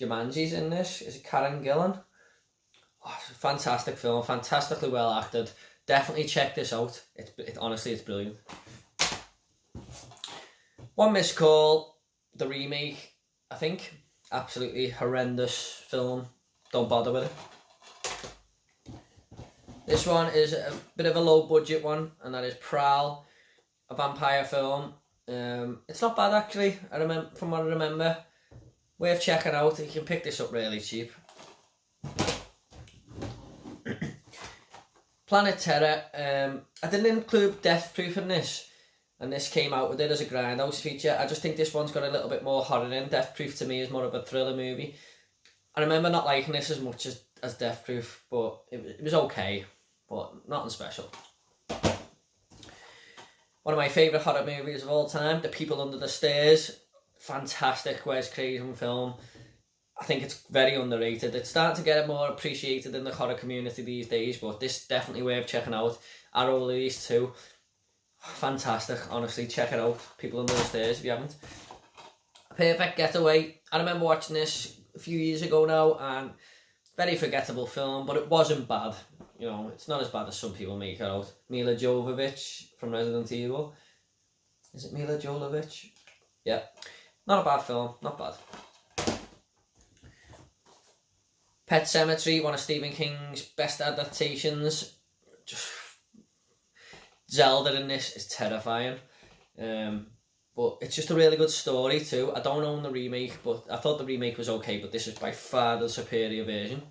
Jumanji's in this. Is it Karen Gillan? Oh, it's a fantastic film, fantastically well acted. Definitely check this out. Honestly, it's brilliant. One Missed Call, the remake, I think. Absolutely horrendous film. Don't bother with it. This one is a bit of a low budget one, and that is Prowl, a vampire film. It's not bad actually. From what I remember, worth checking out. You can pick this up really cheap. Planet Terror. I didn't include Death Proof in this, and this came out with it as a grindhouse feature. I just think this one's got a little bit more horror in. Death Proof to me is more of a thriller movie. I remember not liking this as much as Death Proof, but it was okay, but nothing special. One of my favourite horror movies of all time, The People Under the Stairs. Fantastic Wes Craven film. I think it's very underrated. It's starting to get more appreciated in the horror community these days, but this definitely worth checking out. Arrow Release 2. Fantastic, honestly, check it out. People Under the Stairs if you haven't. Perfect Getaway. I remember watching this a few years ago now, and very forgettable film, but it wasn't bad. You know, it's not as bad as some people make it out. Mila Jovovich from Resident Evil. Is it Mila Jovovich? Yeah. Not a bad film, not bad. Pet Sematary, one of Stephen King's best adaptations. Just Zelda in this is terrifying. But it's just a really good story too. I don't own the remake, but I thought the remake was okay, but this is by far the superior version.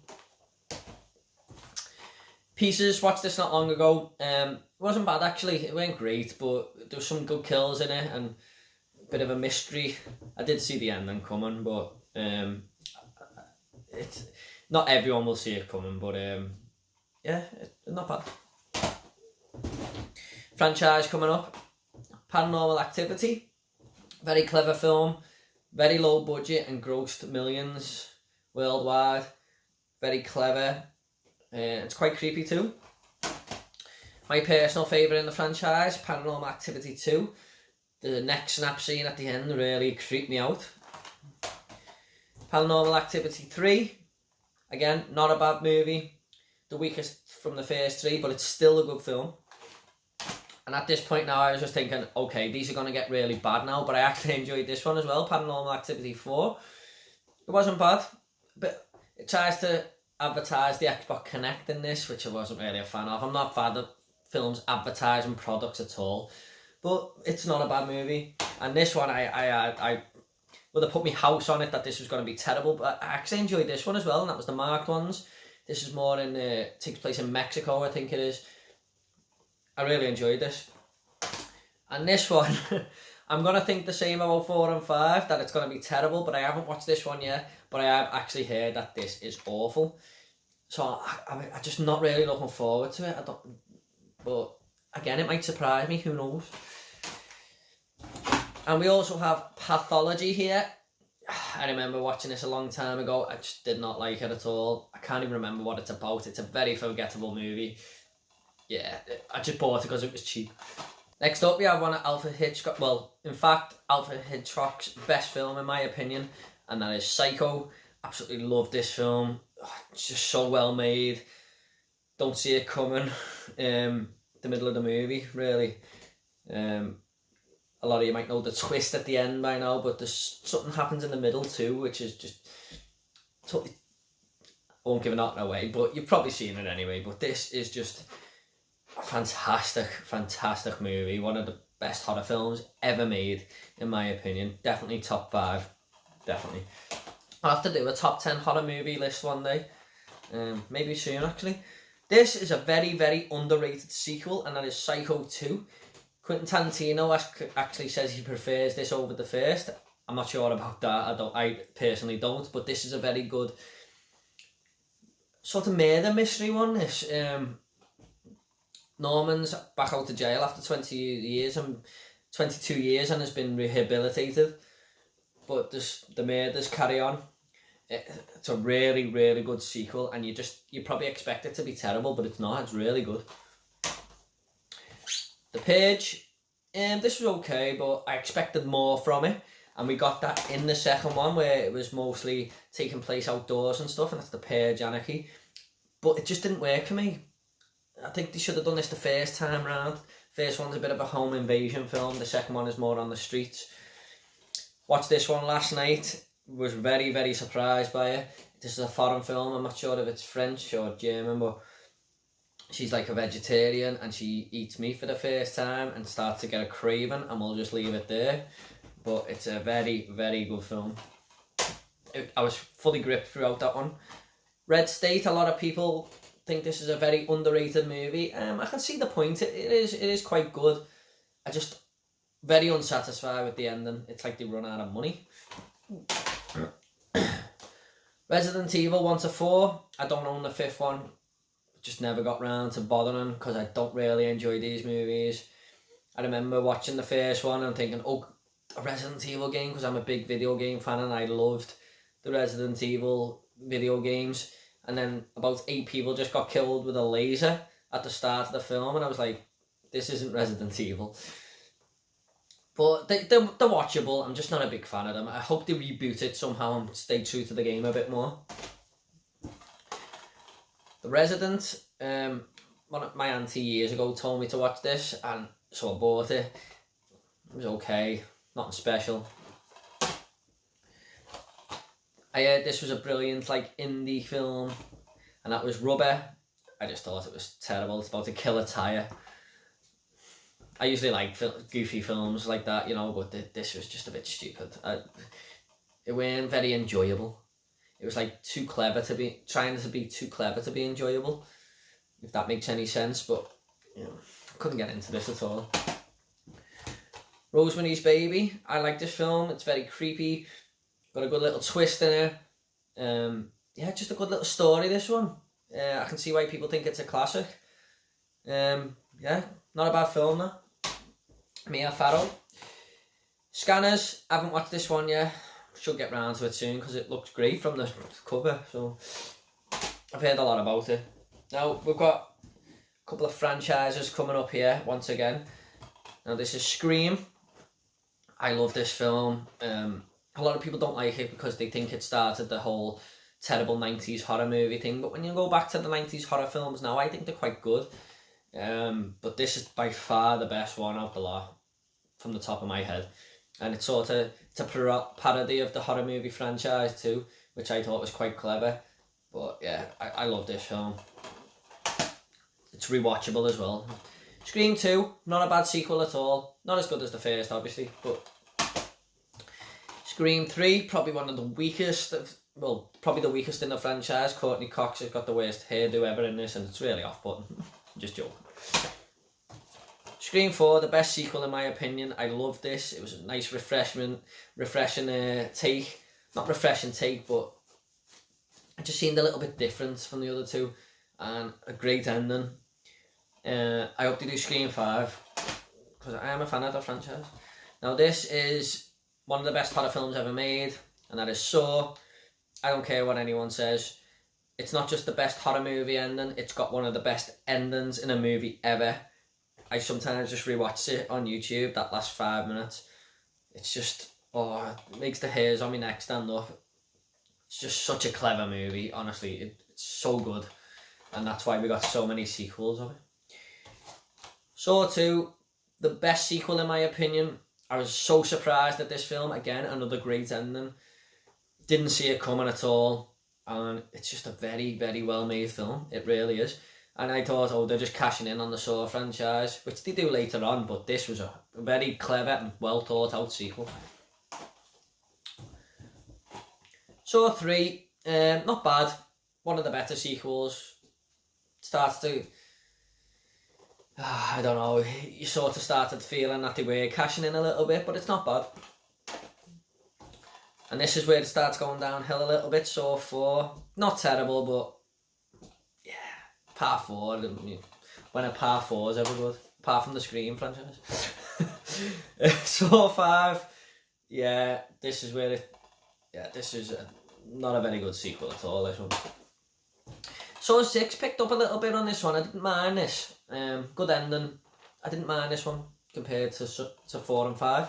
Pieces, watched this not long ago. It wasn't bad actually, it went great, but there was some good kills in it and a bit of a mystery. I did see the ending coming, but it's not everyone will see it coming, but yeah, it's not bad. Franchise coming up, Paranormal Activity. Very clever film, very low budget and grossed millions worldwide. Very clever. It's quite creepy too. My personal favourite in the franchise, Paranormal Activity 2. The neck snap scene at the end really creeped me out. Paranormal Activity 3. Again, not a bad movie. The weakest from the first three, but it's still a good film. And at this point now, I was just thinking, okay, these are going to get really bad now, but I actually enjoyed this one as well, Paranormal Activity 4. It wasn't bad, but it tries to advertise the Xbox Connect in this, which I wasn't really a fan of. I'm not a fan of films advertising products at all, but it's not a bad movie. And this one, I would have put my house on it that this was going to be terrible, but I actually enjoyed this one as well, and that was the marked ones. This is more takes place in Mexico, I think it is. I really enjoyed this. And this one, I'm going to think the same about 4 and 5, that it's going to be terrible, but I haven't watched this one yet, but I have actually heard that this is awful. So I'm just not really looking forward to it. But again, it might surprise me, who knows. And we also have Pathology here. I remember watching this a long time ago. I just did not like it at all. I can't even remember what it's about. It's a very forgettable movie. Yeah, I just bought it because it was cheap. Next up, we have one of Alfred Hitchcock. Well, in fact, Alfred Hitchcock's best film, in my opinion, and that is Psycho. Absolutely love this film. Oh, it's just so well made. Don't see it coming. The middle of the movie, really. A lot of you might know the twist at the end by now, but there's something happens in the middle too, which is just totally. I won't give it away, but you've probably seen it anyway. But this is just a fantastic movie. One of the best horror films ever made, in my opinion. Definitely top 5. Definitely. I'll have to do a top 10 horror movie list one day. Maybe soon, actually. This is a very, very underrated sequel, and that is Psycho 2. Quentin Tarantino actually says he prefers this over the first. I'm not sure about that. I personally don't, but this is a very good sort of murder mystery one. This Norman's back out of jail after 22 years and has been rehabilitated, but the murders carry on. It's a really, really good sequel, and you probably expect it to be terrible, but it's not. It's really good. The Purge, This was okay, but I expected more from it. And we got that in the second one, where it was mostly taking place outdoors and stuff, and it's the Purge Anarchy. But it just didn't work for me. I think they should have done this the first time round. First one's a bit of a home invasion film. The second one is more on the streets. Watched this one last night. Was very, very surprised by it. This is a foreign film. I'm not sure if it's French or German, but she's like a vegetarian and she eats meat for the first time and starts to get a craving, and we'll just leave it there. But it's a very, very good film. I was fully gripped throughout that one. Red State, a lot of people think this is a very underrated movie. I can see the point. It is quite good. I just very unsatisfied with the ending. It's like they run out of money. Resident Evil 1 to 4. I don't own the fifth one. Just never got round to bothering because I don't really enjoy these movies. I remember watching the first one and thinking, oh, a Resident Evil game, because I'm a big video game fan and I loved the Resident Evil video games. And then about 8 people just got killed with a laser at the start of the film, and I was like, this isn't Resident Evil. But they're watchable. I'm just not a big fan of them. I hope they reboot it somehow and stay true to the game a bit more. The Resident, one of my auntie years ago told me to watch this, and so I bought it. It was okay, nothing special. I heard this was a brilliant like indie film, and that was Rubber. I just thought it was terrible. It's about to kill a tyre. I usually like goofy films like that, you know, but this was just a bit stupid. It weren't very enjoyable. It was like trying to be too clever to be enjoyable, if that makes any sense. But you know, I couldn't get into this at all. Rosemary's Baby. I like this film. It's very creepy. Got a good little twist in it. Yeah, just a good little story, this one. I can see why people think it's a classic. Yeah, not a bad film, though. Mia Farrow. Scanners. I haven't watched this one yet. Should get round to it soon because it looks great from the cover. So I've heard a lot about it. Now we've got a couple of franchises coming up here once again. Now this is Scream. I love this film. A lot of people don't like it because they think it started the whole terrible 90s horror movie thing. But when you go back to the 90s horror films now, I think they're quite good. But this is by far the best one out the lot, from the top of my head. And it's sort of a parody of the horror movie franchise too, which I thought was quite clever. But yeah, I love this film. It's rewatchable as well. Scream 2, not a bad sequel at all. Not as good as the first, obviously, but Scream 3, probably one of the weakest, probably the weakest in the franchise. Courtney Cox has got the worst hairdo ever in this, and it's really off-putting. Just joking. Scream 4, the best sequel in my opinion. I love this. It was a nice refreshing take. Not refreshing take, but it just seemed a little bit different from the other two. And a great ending. I hope they do Scream 5, because I am a fan of the franchise. Now this is one of the best horror films ever made, and that is Saw. I don't care what anyone says. It's not just the best horror movie ending, it's got one of the best endings in a movie ever. I sometimes just rewatch it on YouTube, that last 5 minutes. It's just, it makes the hairs on my neck stand up. It's just such a clever movie, honestly. It's so good. And that's why we got so many sequels of it. Saw 2, the best sequel in my opinion. I was so surprised at this film. Again, another great ending. Didn't see it coming at all. And it's just a very, very well made film. It really is. And I thought, they're just cashing in on the Saw franchise, which they do later on, but this was a very clever and well thought out sequel. Saw 3, not bad. One of the better sequels. Starts to, I don't know, you sort of started feeling that they were cashing in a little bit, but it's not bad. And this is where it starts going downhill a little bit. Saw 4, not terrible, but yeah, part 4. When a part 4 is ever good, apart from the Scream franchise. Saw 5, yeah, this is where this is not a very good sequel at all, this one. Saw 6 picked up a little bit on this one. I didn't mind this. Good ending. I didn't mind this one. compared to 4 and 5.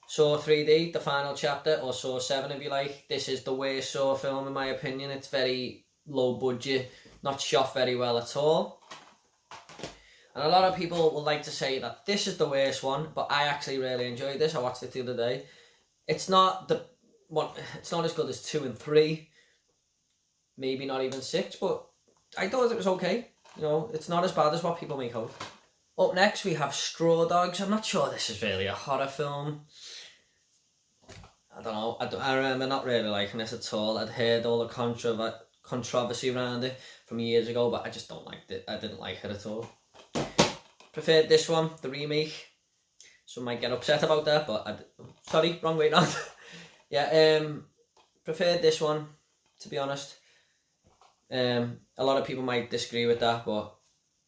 Saw 3D, the final chapter, or Saw 7 if you like. This is the worst Saw film in my opinion. It's very low budget, not shot very well at all. And a lot of people would like to say that this is the worst one, but I actually really enjoyed this. I watched it the other day. It's not it's not as good as 2 and 3, maybe not even 6, but I thought it was okay. You know, it's not as bad as what people make out. Up next we have Straw Dogs. I'm not sure this is really a horror film. I don't know. I remember not really liking this at all. I'd heard all the controversy around it from years ago, but I just don't like it. I didn't like it at all. Preferred this one, the remake. Some might get upset about that, but sorry, wrong way round. Yeah, preferred this one, to be honest. A lot of people might disagree with that, but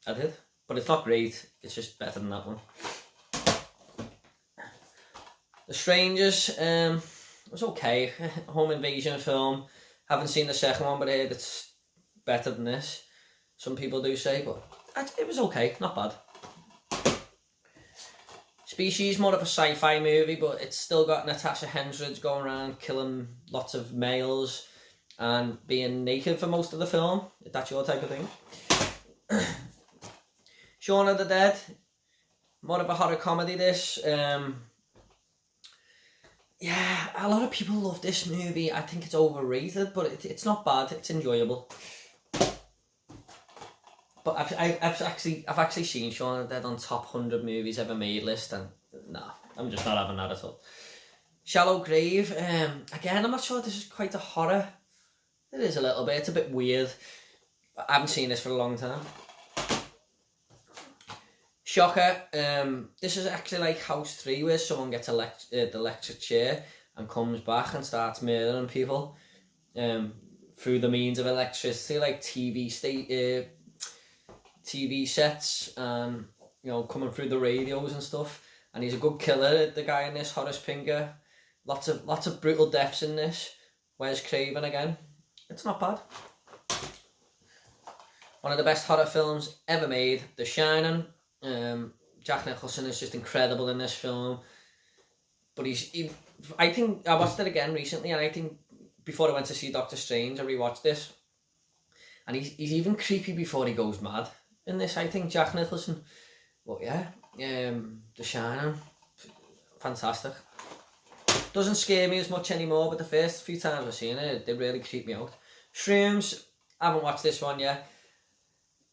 I did. But it's not great, it's just better than that one. The Strangers, it was okay. Home invasion film. Haven't seen the second one, but I heard it's better than this. Some people do say, but it was okay, not bad. Species, more of a sci-fi movie, but it's still got Natasha Henstridge going around killing lots of males and being naked for most of the film, if that's your type of thing. Shaun of the Dead, more of a horror comedy this. Yeah, a lot of people love this movie. I think it's overrated, but it's not bad, it's enjoyable. But I've actually seen Shaun of the Dead on top 100 movies ever made list, and nah, I'm just not having that at all. Shallow Grave, again, I'm not sure this is quite a horror. It is a little bit, it's a bit weird. But I haven't seen this for a long time. Shocker, this is actually like House 3, where someone gets the electric chair and comes back and starts murdering people through the means of electricity, like TV sets and, you know, coming through the radios and stuff. And he's a good killer, the guy in this, Horace Pinker. Lots of brutal deaths in this. Wes Craven again. It's not bad. One of the best horror films ever made, The Shining. Jack Nicholson is just incredible in this film. But I think I watched it again recently, and I think before I went to see Doctor Strange, I rewatched this. And he's even creepy before he goes mad in this, I think, Jack Nicholson. But yeah, The Shining, fantastic. Doesn't scare me as much anymore, but the first few times I've seen it, they really creep me out. Shrooms, I haven't watched this one yet.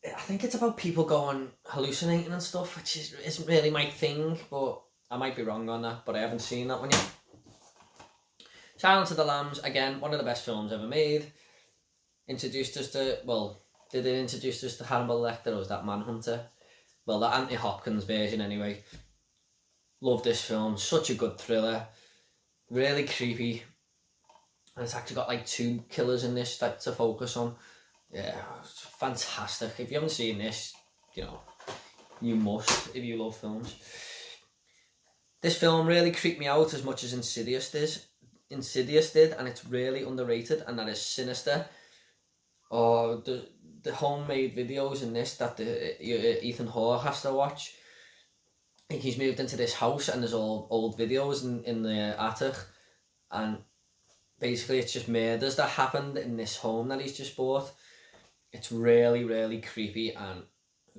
I think it's about people going hallucinating and stuff, which isn't really my thing, but I might be wrong on that, but I haven't seen that one yet. Silence of the Lambs, again, one of the best films ever made. Introduced us to, well, did it introduce us to Hannibal Lecter, or was that Manhunter? Well, the Anthony Hopkins version anyway. Love this film, such a good thriller. Really creepy. And it's actually got like 2 killers in this to focus on. Yeah, it's fantastic. If you haven't seen this, you know, you must if you love films. This film really creeped me out as much as Insidious did, and it's really underrated, and that is Sinister. Or the homemade videos in this that Ethan Hawke has to watch. Like, he's moved into this house and there's all old videos in the attic, and basically it's just murders that happened in this home that he's just bought. It's really, really creepy and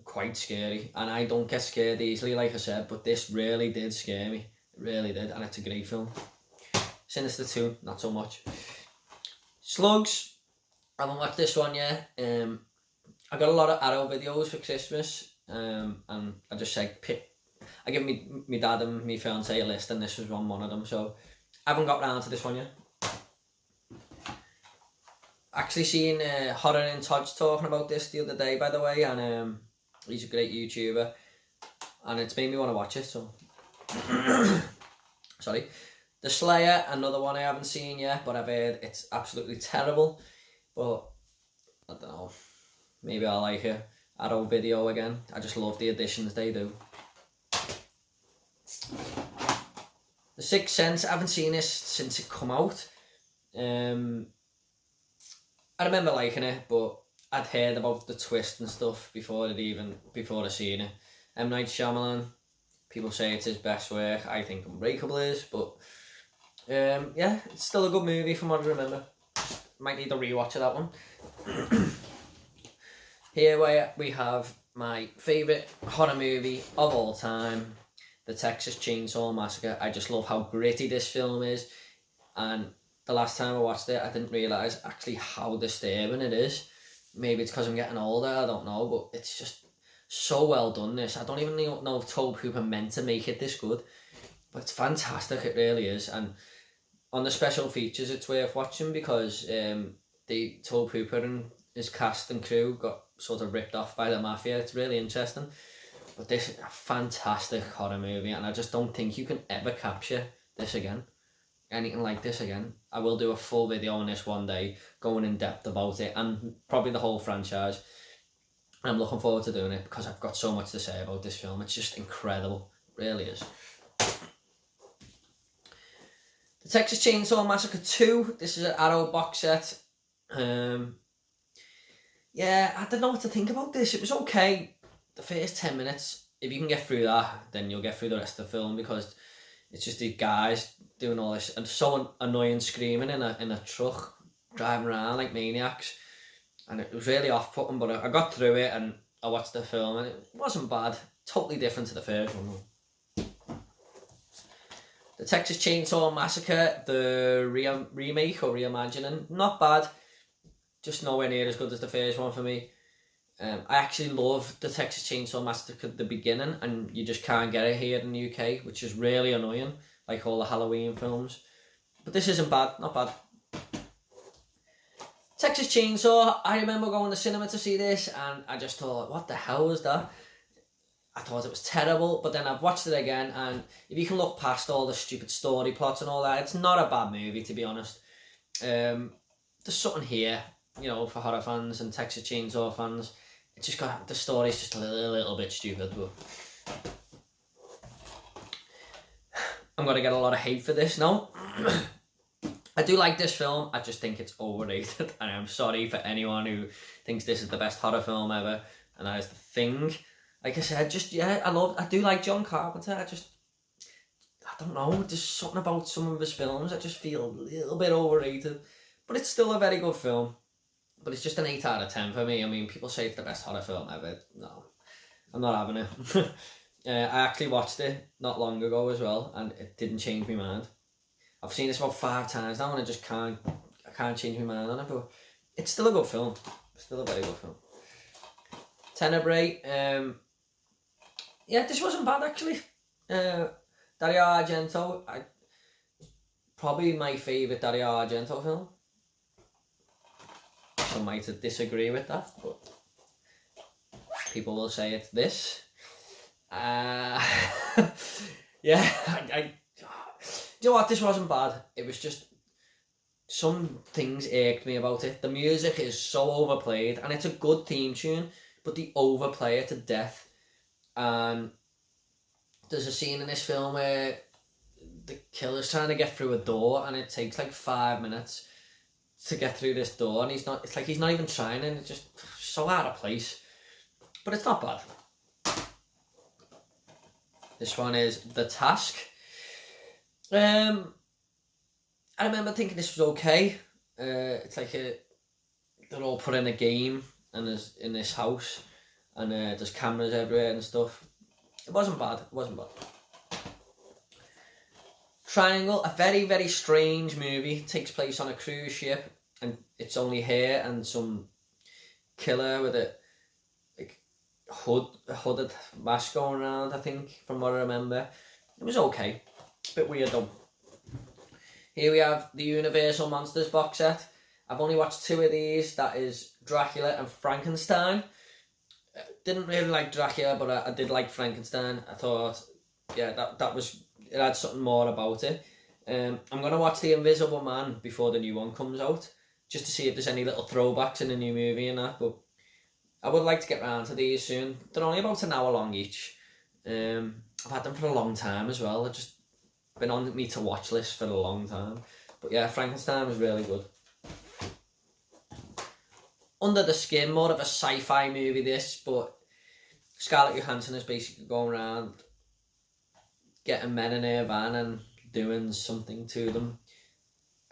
quite scary, and I don't get scared easily, like I said, but this really did scare me. It really did, and it's a great film. Sinister 2, not so much. Slugs, I haven't watched this one yet. I got a lot of Arrow videos for Christmas, and I just said I give me dad and my fiance a list, and this was one of them, so I haven't got round to this one yet. Actually seen Horror in Todd's talking about this the other day, by the way, and he's a great YouTuber, and it's made me want to watch it, so sorry. The Slayer, another one I haven't seen yet, but I've heard it's absolutely terrible, but I don't know, maybe I'll like it. Arrow video again, I just love the additions they do. The Sixth Sense, I haven't seen this since it come out. I remember liking it, but I'd heard about the twist and stuff before I seen it. M. Night Shyamalan, people say it's his best work. I think Unbreakable is, but yeah, it's still a good movie from what I remember. Might need a rewatch of that one. Here we have my favourite horror movie of all time, The Texas Chainsaw Massacre. I just love how gritty this film is, and the last time I watched it, I didn't realise actually how disturbing it is. Maybe it's because I'm getting older, I don't know, but it's just so well done, this. I don't even know if Tobe Hooper meant to make it this good, but it's fantastic, it really is. And on the special features, it's worth watching because Tobe Hooper and his cast and crew got sort of ripped off by the mafia. It's really interesting. But this is a fantastic horror movie, and I just don't think you can ever capture this again. Anything like this again. I will do a full video on this one day, going in depth about it, and probably the whole franchise. I'm looking forward to doing it because I've got so much to say about this film. It's just incredible. It really is. The Texas Chainsaw Massacre 2. This is an Arrow box set. Yeah, I don't know what to think about this. It was okay. The first 10 minutes, if you can get through that, then you'll get through the rest of the film, because it's just these guys doing all this and so annoying screaming in a truck, driving around like maniacs, and it was really off-putting. But I got through it and I watched the film, and it wasn't bad. Totally different to the first one. The Texas Chainsaw Massacre, the remake or reimagining, not bad. Just nowhere near as good as the first one for me. I actually love the Texas Chainsaw Massacre at the beginning, and you just can't get it here in the UK, which is really annoying, like all the Halloween films. But this isn't bad, not bad. Texas Chainsaw, I remember going to cinema to see this, and I just thought, what the hell was that? I thought it was terrible, but then I've watched it again, and if you can look past all the stupid story plots and all that, it's not a bad movie, to be honest. There's something here, you know, for horror fans and Texas Chainsaw fans. It's just got, the story's just a little bit stupid, but I'm gonna get a lot of hate for this now. I do like this film, I just think it's overrated, and I'm sorry for anyone who thinks this is the best horror film ever, and that is The Thing. Like I said, just, yeah, I do like John Carpenter. I don't know, there's something about some of his films I just feel a little bit overrated, but it's still a very good film. But it's just an 8 out of 10 for me. I mean, people say it's the best horror film ever. No, I'm not having it. I actually watched it not long ago as well, and it didn't change my mind. I've seen this about 5 times now, and I just can't change my mind on it. But it's still a good film. Still a very good film. Tenebrae. Yeah, this wasn't bad actually. Dario Argento. Probably my favourite Dario Argento film. Some might disagree with that, but people will say it's this. Yeah, do you know what? This wasn't bad. It was just some things irked me about it. The music is so overplayed, and it's a good theme tune, but they overplay it to death. And there's a scene in this film where the killer's trying to get through a door, and it takes like 5 minutes to get through this door, and it's like he's not even trying, and it's just so out of place. But it's not bad. This one is The Task. I remember thinking this was okay. It's like they're all put in a game, and there's in this house, and there's cameras everywhere and stuff. It wasn't bad. Triangle, a very, very strange movie. It takes place on a cruise ship, and it's only her and some killer with a hooded mask going around, I think, from what I remember. It was okay. A bit weird though. Here we have the Universal Monsters box set. I've only watched 2 of these. That is Dracula and Frankenstein. Didn't really like Dracula, but I did like Frankenstein. I thought, yeah, that was, it had something more about it. I'm going to watch The Invisible Man before the new one comes out, just to see if there's any little throwbacks in the new movie and that, but I would like to get round to these soon. They're only about an hour long each. I've had them for a long time as well. I've just been on me to watch list for a long time. But yeah, Frankenstein was really good. under the skin, more of a sci-fi movie this, but Scarlett Johansson is basically going around getting men in her van and doing something to them.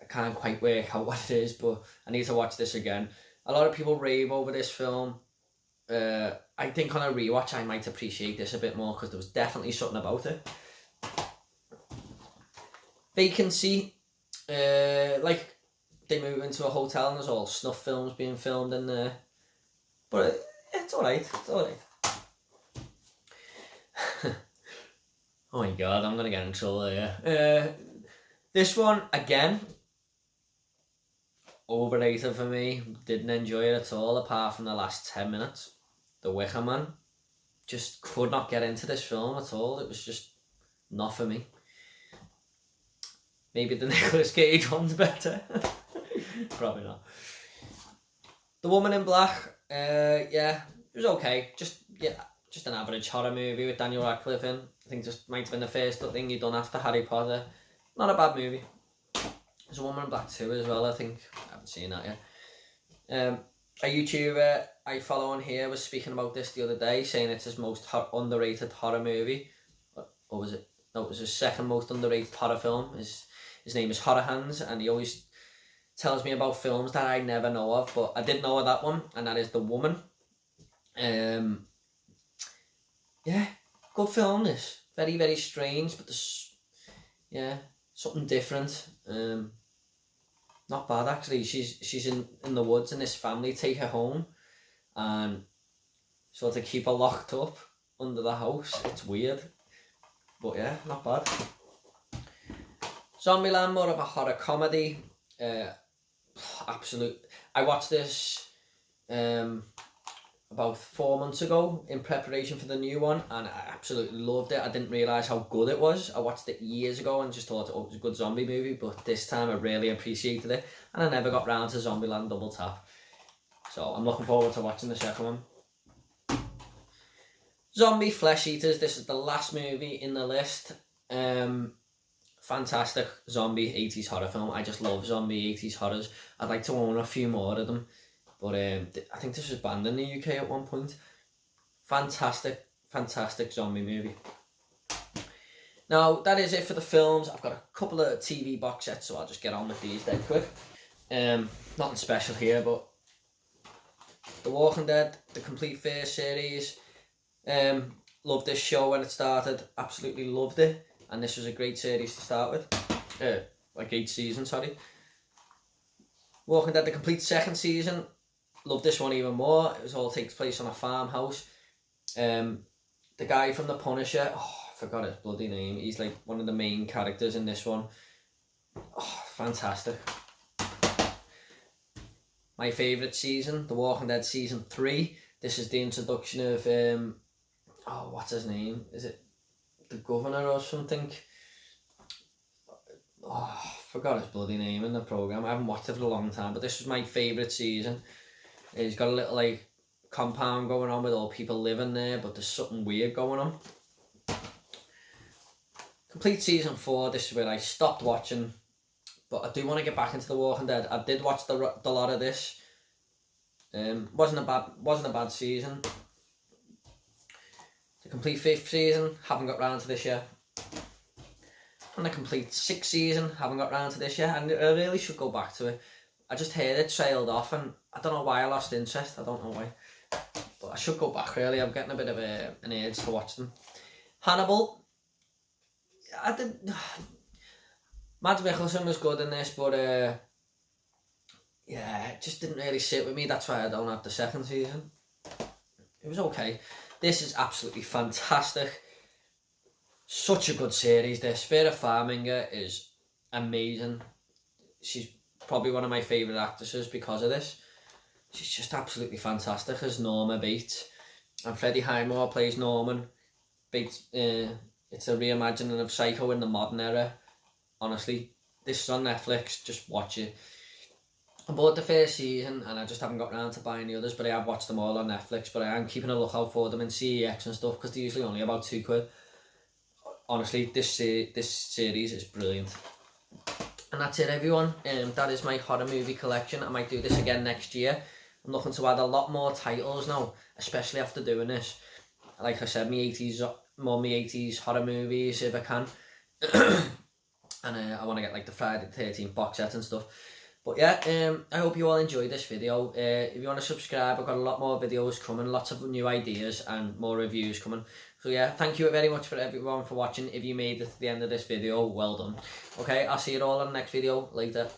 I can't quite work out what it is, but I need to watch this again. A lot of people rave over this film. I think on a rewatch I might appreciate this a bit more because there was definitely something about it. Vacancy, like they move into a hotel and there's all snuff films being filmed in there, but it's alright, it's alright. Oh my god, I'm gonna get in trouble here. This one, again, overrated for me. Didn't enjoy it at all apart from the last 10 minutes. The Wicker Man. Just could not get into this film at all. It was just not for me. Maybe the Nicolas Cage one's better. Probably not. The Woman in Black, yeah, it was okay. Just an average horror movie with Daniel Radcliffe in. I think just might have been the first thing you'd done after Harry Potter. Not a bad movie. There's a Woman in Black 2 as well, I think. I haven't seen that yet. A YouTuber I follow on here was speaking about this the other day, saying it's his most underrated horror movie. Or was it? No, it was his second most underrated horror film. His name is Horror Hands, and he always tells me about films that I never know of, but I did know of that one, and that is The Woman. Yeah, good film this. Very, very strange, but there's, yeah, something different. Not bad actually. She's in the woods and this family take her home and sort of keep her locked up under the house. It's weird. But yeah, not bad. Zombieland, more of a horror comedy. Absolute. I watched this about 4 months ago in preparation for the new one, and I absolutely loved it. I didn't realise how good it was. I watched it years ago and just thought it was a good zombie movie, but this time I really appreciated it, and I never got round to Zombieland Double Tap. So I'm looking forward to watching the second one. Zombie Flesh Eaters, this is the last movie in the list. Fantastic zombie 80s horror film. I just love zombie 80s horrors. I'd like to own a few more of them. But I think this was banned in the UK at one point. Fantastic, fantastic zombie movie. Now, that is it for the films. I've got a couple of TV box sets, so I'll just get on with these dead quick. Nothing special here, but The Walking Dead, the complete first series. Loved this show when it started. Absolutely loved it. And this was a great series to start with. Like 8 seasons, sorry. Walking Dead, the complete second season. Love this one even more. It all takes place on a farmhouse. The guy from The Punisher, I forgot his bloody name. He's like one of the main characters in this one. Oh, fantastic. My favourite season, The Walking Dead season 3. This is the introduction of what's his name? Is it the governor or something? I forgot his bloody name in the programme. I haven't watched it for a long time, but this was my favourite season. He's got a little like compound going on with all people living there, but there's something weird going on. Complete season 4, this is where I stopped watching, but I do want to get back into The Walking Dead. I did watch the lot of this. Wasn't a bad season. The complete 5th season, haven't got round to this yet. And the complete 6th season, haven't got round to this yet, and I really should go back to it. I just heard it trailed off, and I don't know why I lost interest. I don't know why, but I should go back. Really, I'm getting a bit of an urge to watch them. Hannibal, I did. Mads Mikkelsen was good in this, but yeah, it just didn't really sit with me. That's why I don't have the second season. It was okay. This is absolutely fantastic. Such a good series. This Vera Farmiga is amazing. She's probably one of my favourite actresses because of this. She's just absolutely fantastic as Norma Bates. And Freddie Highmore plays Norman Bates. It's a reimagining of Psycho in the modern era. Honestly, this is on Netflix. Just watch it. I bought the first season and I just haven't got around to buying the others, but I have watched them all on Netflix. But I am keeping a lookout for them in CEX and stuff because they're usually only about £2. Honestly, this series is brilliant. And that's it, everyone. That is my horror movie collection. I might do this again next year. I'm looking to add a lot more titles now, especially after doing this. Like I said, more me 80s horror movies if I can. And I want to get like the Friday the 13th box set and stuff. But yeah, I hope you all enjoyed this video. If you want to subscribe, I've got a lot more videos coming, lots of new ideas and more reviews coming. So yeah, thank you very much for everyone for watching. If you made it to the end of this video, well done. Okay, I'll see you all in the next video later.